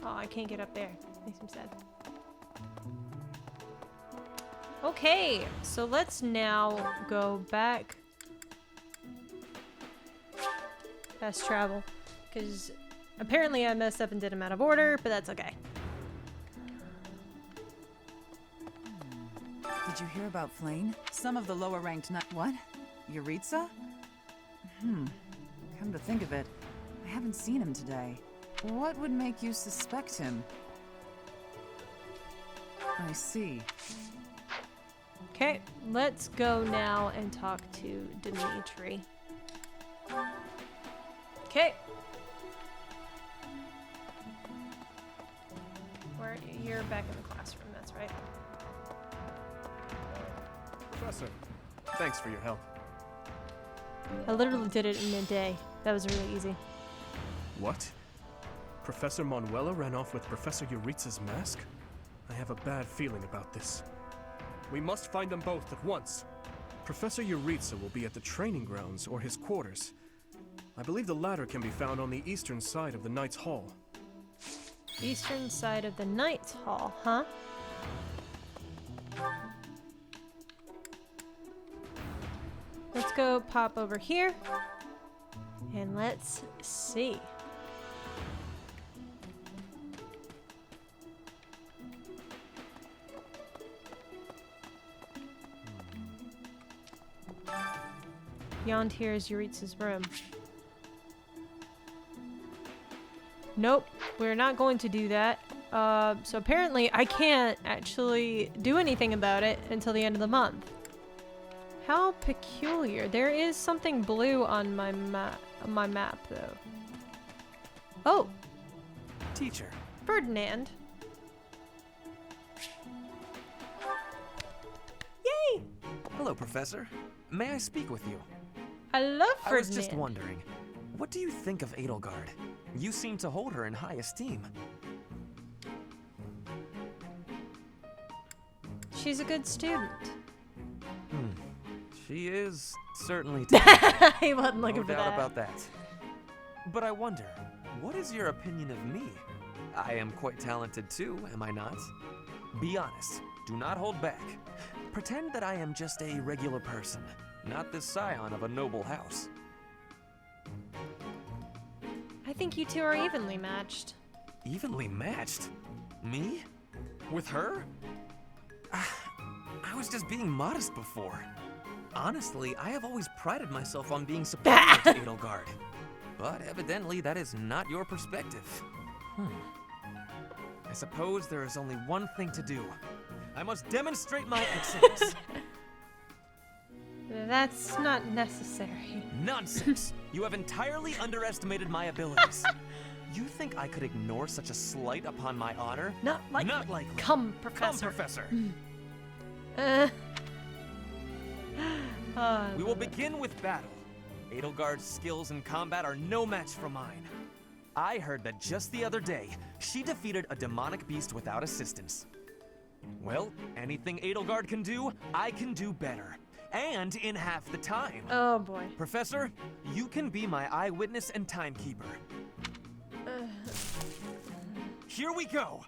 Oh, I can't get up there. Makes me sad. Okay, so let's now go back. Fast travel, because apparently I messed up and did them out of order, but that's okay. Did you hear about Flayn? Some of the lower-ranked What? Yuritsa? Come to think of it, I haven't seen him today. What would make you suspect him? I see. Okay, let's go now and talk to Dimitri. Okay. Where you're back in the classroom, that's right. Professor, thanks for your help. I literally did it in a day. That was really easy. What? Professor Manuela ran off with Professor Yuritsa's mask? I have a bad feeling about this. We must find them both at once. Professor Yuritsa will be at the training grounds or his quarters. I believe the latter can be found on the eastern side of the Knight's Hall. Eastern side of the Knight's Hall, huh? Let's go pop over here. And let's see. Beyond here is Yuritsa's room. Nope, we're not going to do that. So apparently I can't actually do anything about it until the end of the month. How peculiar. There is something blue on my map though. Oh! Teacher. Ferdinand. Yay! Hello, Professor. May I speak with you? I love Ferdinand. I was just wondering, what do you think of Edelgard? You seem to hold her in high esteem. She's a good student. She is certainly He wasn't looking no for doubt that. about that. But I wonder, what is your opinion of me? I am quite talented too, am I not? Be honest. Do not hold back. Pretend that I am just a regular person, not the scion of a noble house. I think you two are evenly matched. Evenly matched? Me? With her? I was just being modest before. Honestly, I have always prided myself on being superior to Edelgard. But evidently, that is not your perspective. I suppose there is only one thing to do. I must demonstrate my excellence. That's not necessary. Nonsense! You have entirely underestimated my abilities. You think I could ignore such a slight upon my honor? Not likely. Not likely. Come, Professor. Come, Professor. We will begin with battle. Edelgard's skills in combat are no match for mine. I heard that just the other day, she defeated a demonic beast without assistance. Well, anything Edelgard can do, I can do better. And in half the time. Oh boy. Professor, you can be my eyewitness and timekeeper. Here we go!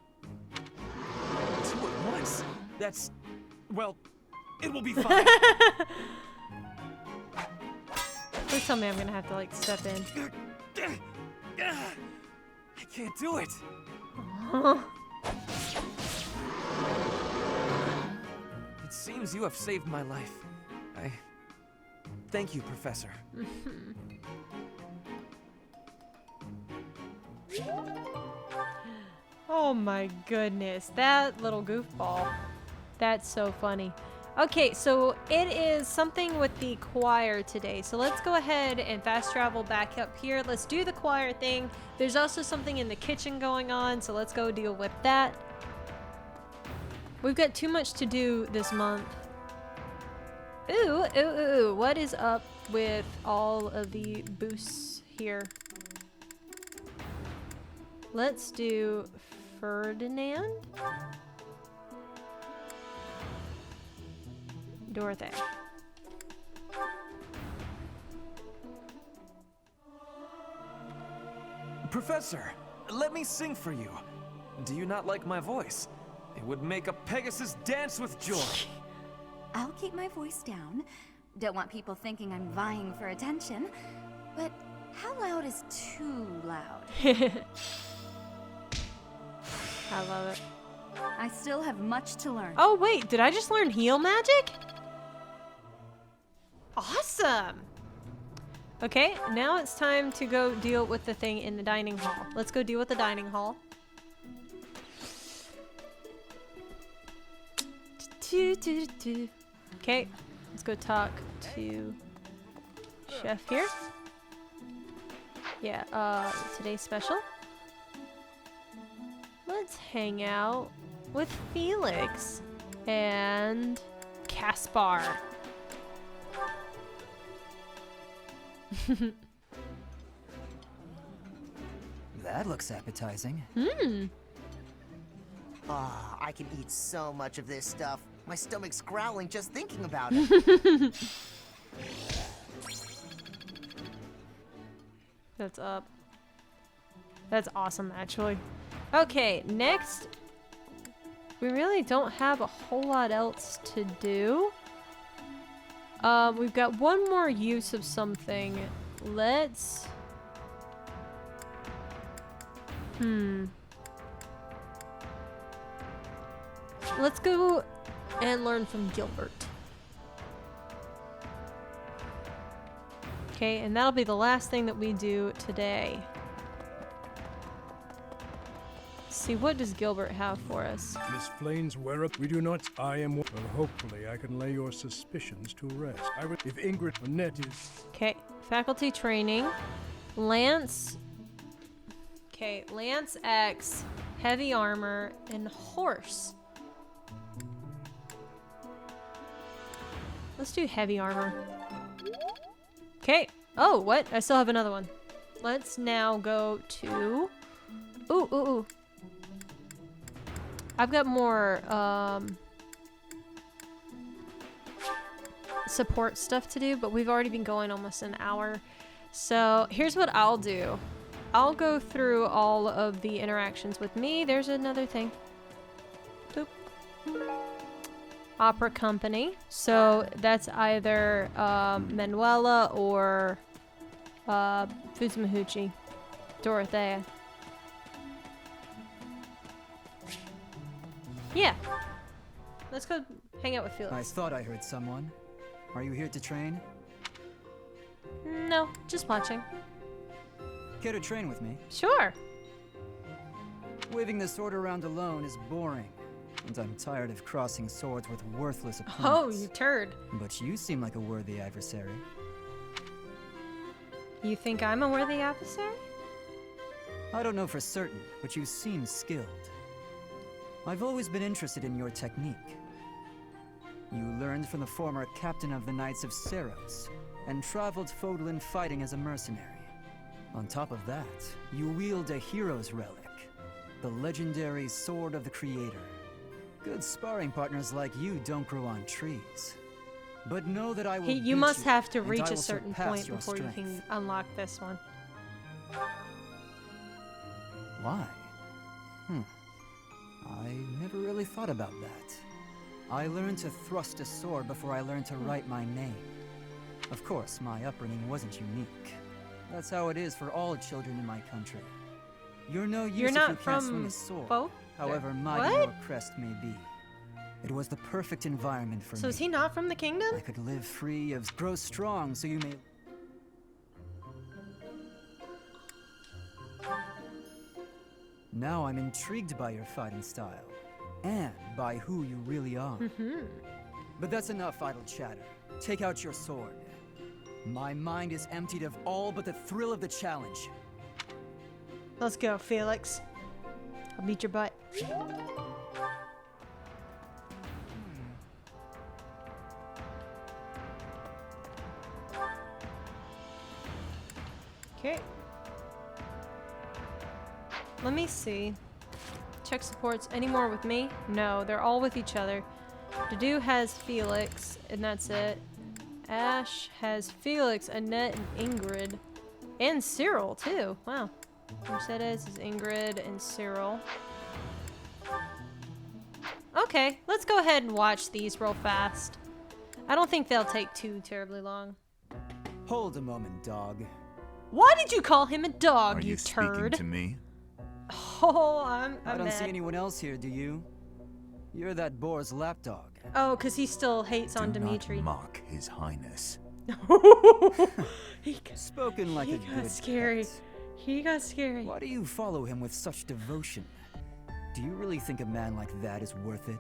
2 at once? That's... well, it will be fine. Please tell me I'm gonna have to like step in. I can't do it. It seems you have saved my life. Thank you, Professor. Oh my goodness, that little goofball. That's so funny. Okay, so it is something with the choir today. So let's go ahead and fast travel back up here. Let's do the choir thing. There's also something in the kitchen going on, so let's go deal with that. We've got too much to do this month. Ooh, what is up with all of the boosts here? Let's do Ferdinand. Dorothy. Professor, let me sing for you. Do you not like my voice? It would make a Pegasus dance with joy. I'll keep my voice down. Don't want people thinking I'm vying for attention. But how loud is too loud? I love it. I still have much to learn. Oh wait, did I just learn heal magic? Awesome! Okay, now it's time to go deal with the thing in the dining hall. Let's go deal with the dining hall. Okay, let's go talk to Chef here. Yeah, today's special. Let's hang out with Felix and Caspar. That looks appetizing. Ah, I can eat so much of this stuff. My stomach's growling just thinking about it. That's up. That's awesome, actually. Okay, next. We really don't have a whole lot else to do. We've got one more use of something. Let's... Let's go and learn from Gilbert. Okay, and that'll be the last thing that we do today. See, what does Gilbert have for us? Miss Flayn's whereabouts? We do not. I am. Well, hopefully, I can lay your suspicions to rest. If Ingrid or Net is. Okay, faculty training. Lance. Okay, Lance X, heavy armor, and horse. Let's do heavy armor. Okay. Oh, what? I still have another one. Let's now go to... Ooh. I've got more, support stuff to do, but we've already been going almost an hour. So, here's what I'll do. I'll go through all of the interactions with me. There's another thing. Boop. Opera company. So that's either Manuela or Fuzumahuchi. Dorothea. Yeah. Let's go hang out with Felix. I thought I heard someone. Are you here to train? No, just watching. Care to train with me? Sure. Waving the sword around alone is boring. And I'm tired of crossing swords with worthless opponents. Oh, you turd. But you seem like a worthy adversary. You think I'm a worthy adversary? I don't know for certain, but you seem skilled. I've always been interested in your technique. You learned from the former captain of the Knights of Seros, and traveled Fodlan fighting as a mercenary. On top of that, you wield a hero's relic, the legendary Sword of the Creator. Good sparring partners like you don't grow on trees. But know that I will You beat must have to and reach I a will certain surpass point your before strength. you can unlock this one. Why? I never really thought about that. I learned to thrust a sword before I learned to write my name. Of course, my upbringing wasn't unique. That's how it is for all children in my country. You're no use You're if not you can't swing from a sword, folk? however mighty your crest may be. It was the perfect environment for me. So is he not from the kingdom? I could live free of grow strong so you may... Now I'm intrigued by your fighting style, and by who you really are. But that's enough idle chatter. Take out your sword. My mind is emptied of all but the thrill of the challenge. Let's go, Felix. I'll beat your butt. Okay. Let me see. Check supports. Any more with me? No, they're all with each other. Dedue has Felix, and that's it. Ash has Felix, Annette, and Ingrid. And Cyril, too. Wow. Mercedes is Ingrid and Cyril. Okay, let's go ahead and watch these real fast. I don't think they'll take too terribly long. Hold a moment, dog. Why did you call him a dog, Are you turd? speaking to me? Oh, I'm I don't mad. see anyone else here, do you? You're that boar's lapdog. Oh, because he still hates on Do Dimitri. not mock His Highness. Spoken like he a got good scary. pet. He got scary. Why do you follow him with such devotion? Do you really think a man like that is worth it?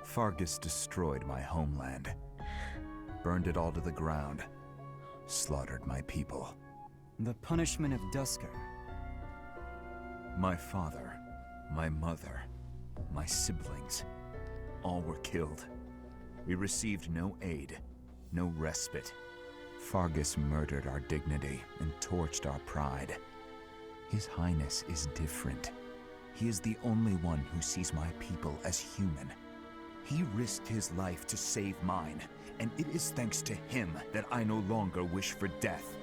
Fargus destroyed my homeland. Burned it all to the ground. Slaughtered my people. The punishment of Dusker. My father, my mother, my siblings, all were killed. We received no aid, no respite. Fargus murdered our dignity and torched our pride. His Highness is different. He is the only one who sees my people as human. He risked his life to save mine, and it is thanks to him that I no longer wish for death.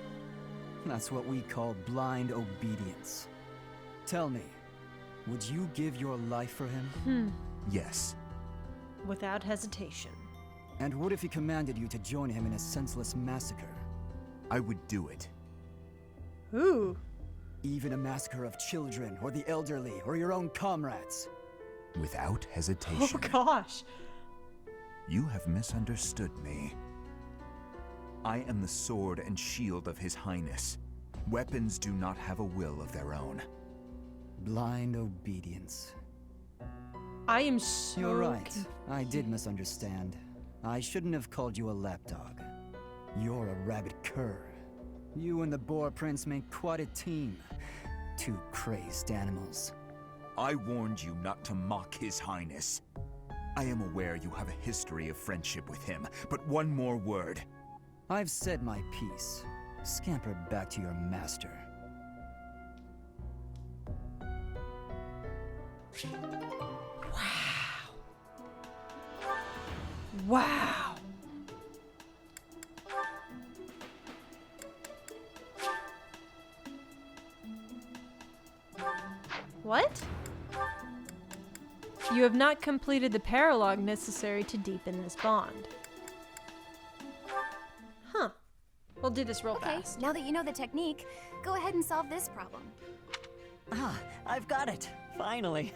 That's what we call blind obedience. Tell me, would you give your life for him? Yes. Without hesitation. And what if he commanded you to join him in a senseless massacre? I would do it. Ooh. Even a massacre of children, or the elderly, or your own comrades? Without hesitation. Oh gosh. You have misunderstood me. I am the sword and shield of His Highness. Weapons do not have a will of their own. Blind obedience. I am so You're right. I did misunderstand. I shouldn't have called you a lapdog. You're a rabid cur. You and the Boar Prince make quite a team. Two crazed animals. I warned you not to mock His Highness. I am aware you have a history of friendship with him, but one more word. I've said my piece. Scamper back to your master. Wow. What? You have not completed the paralogue necessary to deepen this bond. Huh. We'll do this real fast. Now that you know the technique, go ahead and solve this problem. Ah, I've got it. Finally.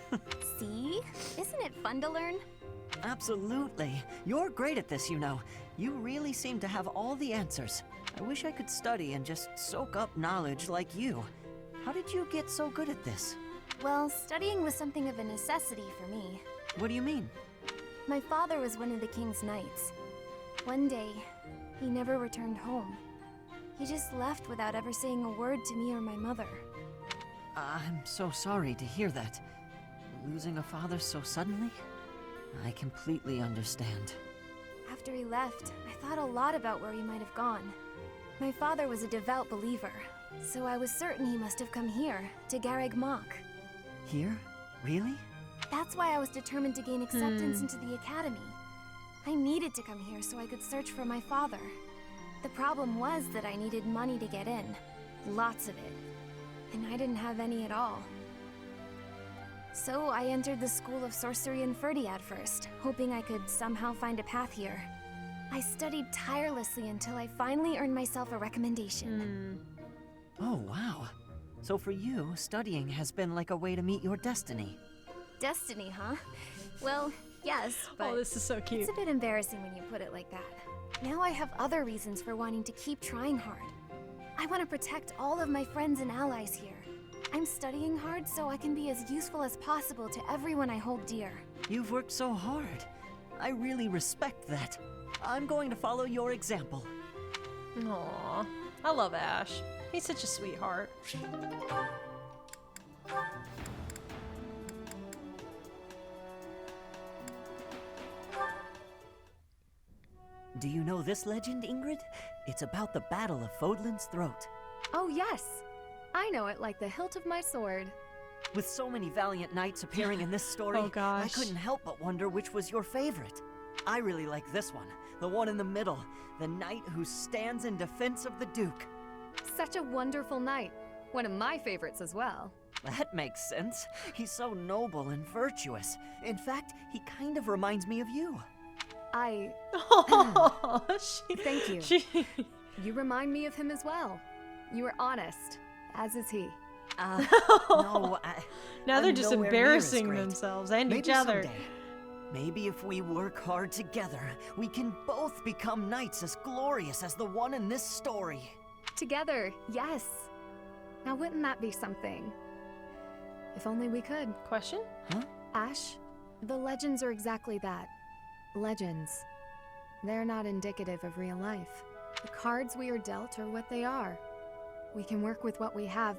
See? Isn't it fun to learn? Absolutely. You're great at this, you know. You really seem to have all the answers. I wish I could study and just soak up knowledge like you. How did you get so good at this? Well, studying was something of a necessity for me. What do you mean? My father was one of the king's knights. One day, he never returned home. He just left without ever saying a word to me or my mother. I'm so sorry to hear that. Losing a father so suddenly? I completely understand. After he left, I thought a lot about where he might have gone. My father was a devout believer, so I was certain he must have come here, to Garreg Mach. Here? Really? That's why I was determined to gain acceptance into the academy. I needed to come here so I could search for my father. The problem was that I needed money to get in. Lots of it. And I didn't have any at all. So I entered the School of Sorcery in Ferdiad first, hoping I could somehow find a path here. I studied tirelessly until I finally earned myself a recommendation. So for you, studying has been like a way to meet your destiny. Destiny, huh? Well, yes, but this is so cute. It's a bit embarrassing when you put it like that. Now I have other reasons for wanting to keep trying hard. I want to protect all of my friends and allies here. I'm studying hard so I can be as useful as possible to everyone I hold dear. You've worked so hard. I really respect that. I'm going to follow your example. Aww, I love Ash. He's such a sweetheart. Do you know this legend, Ingrid? It's about the Battle of Fodlan's Throat. Oh yes, I know it like the hilt of my sword. With so many valiant knights appearing in this story, Oh, gosh. I couldn't help but wonder which was your favorite. I really like this one, the one in the middle, the knight who stands in defense of the Duke. Such a wonderful knight. One of my favorites as well. That makes sense. He's so noble and virtuous. In fact, he kind of reminds me of you. Thank you. You remind me of him as well. You are honest, as is he. No, Now they're I'm just nowhere near as embarrassing great. themselves and Maybe each other. someday. Maybe if we work hard together, we can both become knights as glorious as the one in this story. Together, yes. Now wouldn't that be something? If only we could. Question? Huh? Ash, the legends are exactly that. Legends. They're not indicative of real life. The cards we are dealt are what they are. We can work with what we have,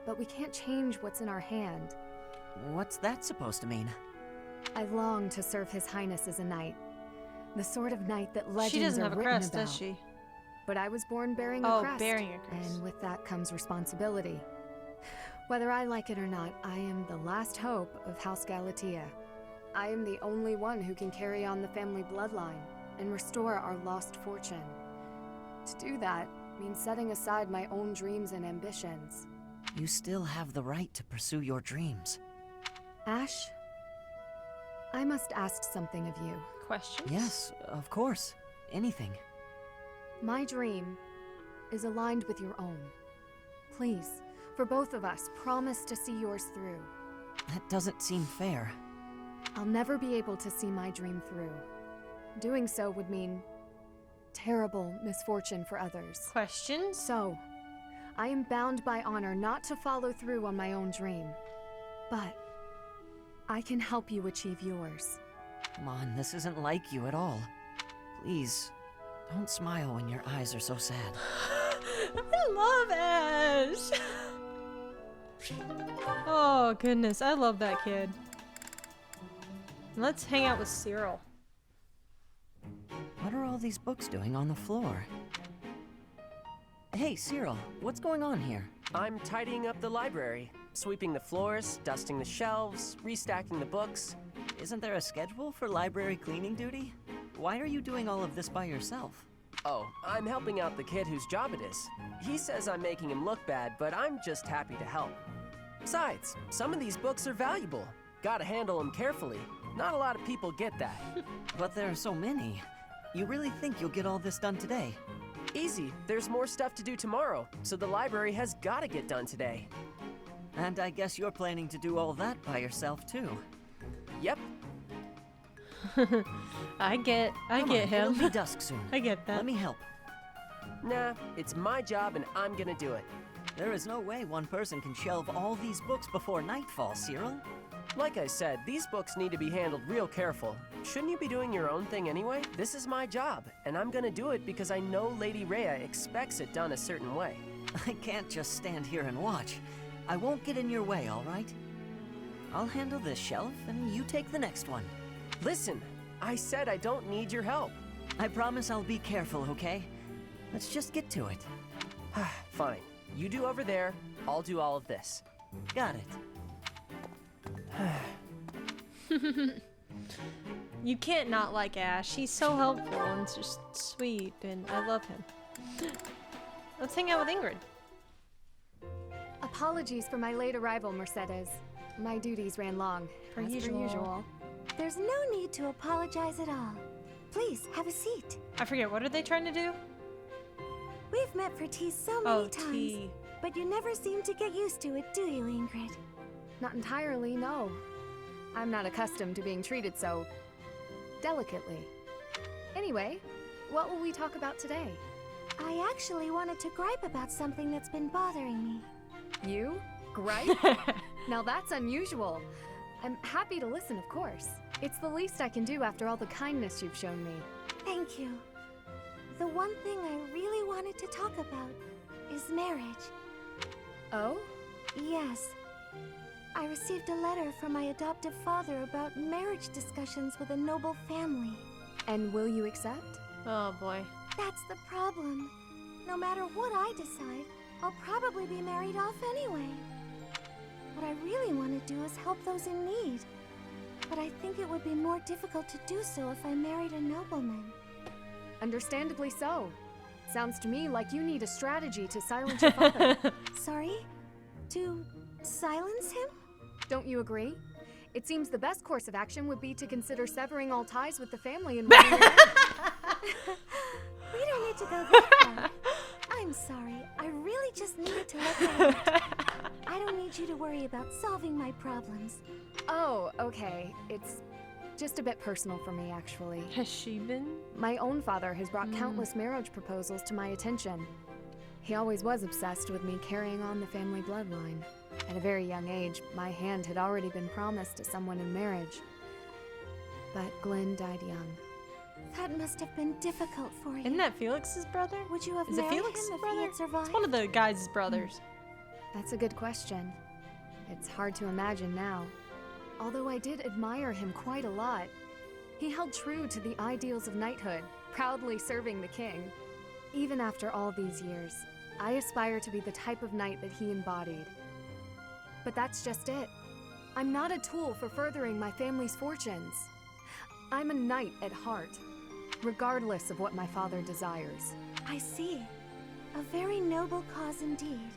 but we can't change what's in our hand. What's that supposed to mean? I long to serve His Highness as a knight. The sort of knight that legends She doesn't are have a written crest, about. does she? But I was born bearing a Oh, crest. bearing a crest. And with that comes responsibility. Whether I like it or not, I am the last hope of House Galatea. I am the only one who can carry on the family bloodline and restore our lost fortune. To do that means setting aside my own dreams and ambitions. You still have the right to pursue your dreams. Ash, I must ask something of you. Questions? Yes, of course. Anything. My dream is aligned with your own. Please, for both of us, promise to see yours through. That doesn't seem fair. I'll never be able to see my dream through. Doing so would mean terrible misfortune for others. Questions? So, I am bound by honor not to follow through on my own dream. But I can help you achieve yours. Come on, this isn't like you at all. Please, don't smile when your eyes are so sad. I love Ash. Oh goodness, I love that kid. Let's hang out with Cyril. What are all these books doing on the floor? Hey, Cyril, what's going on here? I'm tidying up the library, sweeping the floors, dusting the shelves, restacking the books. Isn't there a schedule for library cleaning duty? Why are you doing all of this by yourself? Oh, I'm helping out the kid whose job it is. He says I'm making him look bad, but I'm just happy to help. Besides, some of these books are valuable. Gotta handle them carefully. Not a lot of people get that. But there are so many. You really think you'll get all this done today? Easy. There's more stuff to do tomorrow, so the library has gotta get done today. And I guess you're planning to do all that by yourself, too. Yep. I get him. It'll be dusk soon. I get that. Let me help. Nah, it's my job and I'm gonna do it. There is no way one person can shelve all these books before nightfall, Cyril. Like I said, these books need to be handled real careful. Shouldn't you be doing your own thing anyway? This is my job, and I'm gonna do it because I know Lady Rhea expects it done a certain way. I can't just stand here and watch. I won't get in your way, all right? I'll handle this shelf, and you take the next one. Listen, I said I don't need your help. I promise I'll be careful, okay? Let's just get to it. Fine. You do over there, I'll do all of this. Got it. You can't not like Ash. He's so helpful and just sweet, and I love him. Let's hang out with Ingrid. Apologies for my late arrival, Mercedes. My duties ran long, Per as usual. There's no need to apologize at all. Please, have a seat. I forget, what are they trying to do? We've met for tea so many times. Tea. but you never seem to get used to it, do you, Ingrid? Not entirely, no. I'm not accustomed to being treated so delicately. Anyway, what will we talk about today? I actually wanted to gripe about something that's been bothering me. You? Gripe? Now that's unusual. I'm happy to listen, of course. It's the least I can do after all the kindness you've shown me. Thank you. The one thing I really wanted to talk about is marriage. Oh? Yes. I received a letter from my adoptive father about marriage discussions with a noble family. And will you accept? Oh boy. That's the problem. No matter what I decide, I'll probably be married off anyway. What I really want to do is help those in need. But I think it would be more difficult to do so if I married a nobleman. Understandably so. Sounds to me like you need a strategy to silence your father. Sorry? To silence him? Don't you agree? It seems the best course of action would be to consider severing all ties with the family and running away. We don't need to go that far. I'm sorry. I really just needed to let that out. I don't need you to worry about solving my problems. Oh, okay. It's just a bit personal for me, actually. Has she been? My own father has brought countless marriage proposals to my attention. He always was obsessed with me carrying on the family bloodline. At a very young age, my hand had already been promised to someone in marriage. But Glenn died young. That must have been difficult for you. Isn't that Felix's brother? Would you have Is it married Felix's him if brother? he had survived? It's one of the guys' brothers. That's a good question. It's hard to imagine now. Although I did admire him quite a lot. He held true to the ideals of knighthood, proudly serving the king. Even after all these years, I aspire to be the type of knight that he embodied. But that's just it. I'm not a tool for furthering my family's fortunes. I'm a knight at heart, regardless of what my father desires. I see. A very noble cause indeed.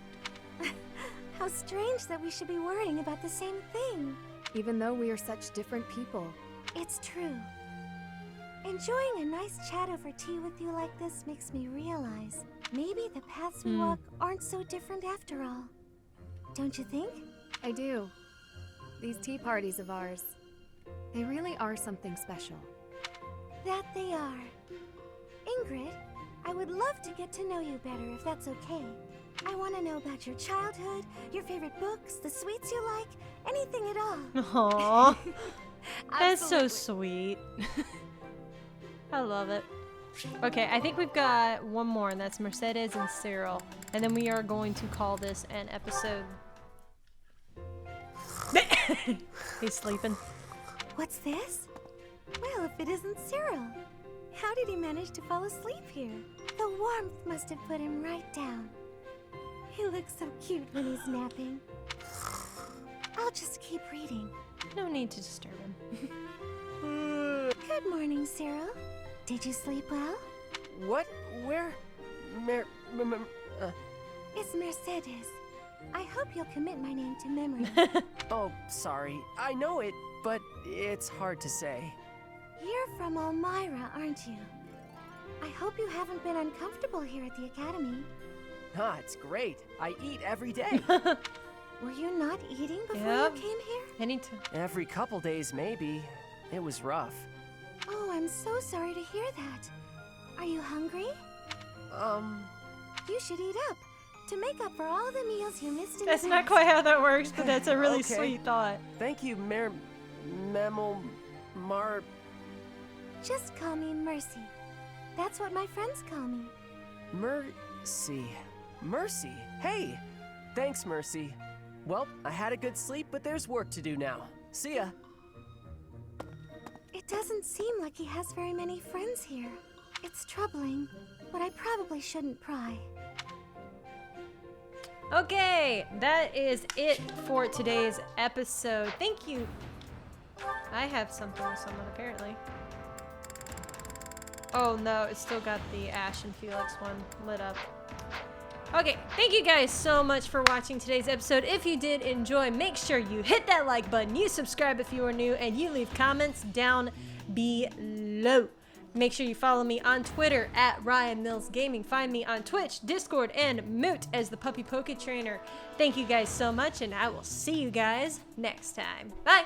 How strange that we should be worrying about the same thing. Even though we are such different people. It's true. Enjoying a nice chat over tea with you like this makes me realize maybe the paths we walk aren't so different after all. Don't you think? I do. These tea parties of ours, they really are something special. That they are. Ingrid, I would love to get to know you better if that's okay. I want to know about your childhood, your favorite books, the sweets you like, anything at all. Aww. That's so sweet. I love it. Okay, I think we've got one more, and that's Mercedes and Cyril. And then we are going to call this an episode. He's sleeping. What's this? Well, if it isn't Cyril. How did he manage to fall asleep here? The warmth must have put him right down. He looks so cute when he's napping. I'll just keep reading. No need to disturb him. Good morning, Cyril. Did you sleep well? What? Where? It's Mercedes. I hope you'll commit my name to memory. Oh, sorry. I know it, but it's hard to say. You're from Elmira, aren't you? I hope you haven't been uncomfortable here at the academy. Ah, it's great. I eat every day. Were you not eating before you came here? Anytime. Every couple days, maybe. It was rough. Oh, I'm so sorry to hear that. Are you hungry? You should eat up to make up for all the meals you missed in That's the not past. quite how that works, but that's a really Okay. sweet thought. Thank you, Mar... Just call me Mercy. That's what my friends call me. Mercy. Mercy. Hey! Thanks, Mercy. Well, I had a good sleep, but there's work to do now. See ya. It doesn't seem like he has very many friends here. It's troubling, but I probably shouldn't pry. Okay, that is it for today's episode. Thank you. I have something with someone, apparently. Oh no, it's still got the Ash and Felix one lit up. Okay, thank you guys so much for watching today's episode. If you did enjoy, make sure you hit that like button, you subscribe if you are new, and you leave comments down below. Make sure you follow me on Twitter at Ryan Mills Gaming. Find me on Twitch, Discord, and Moot as the Puppy Poke Trainer. Thank you guys so much, and I will see you guys next time. Bye!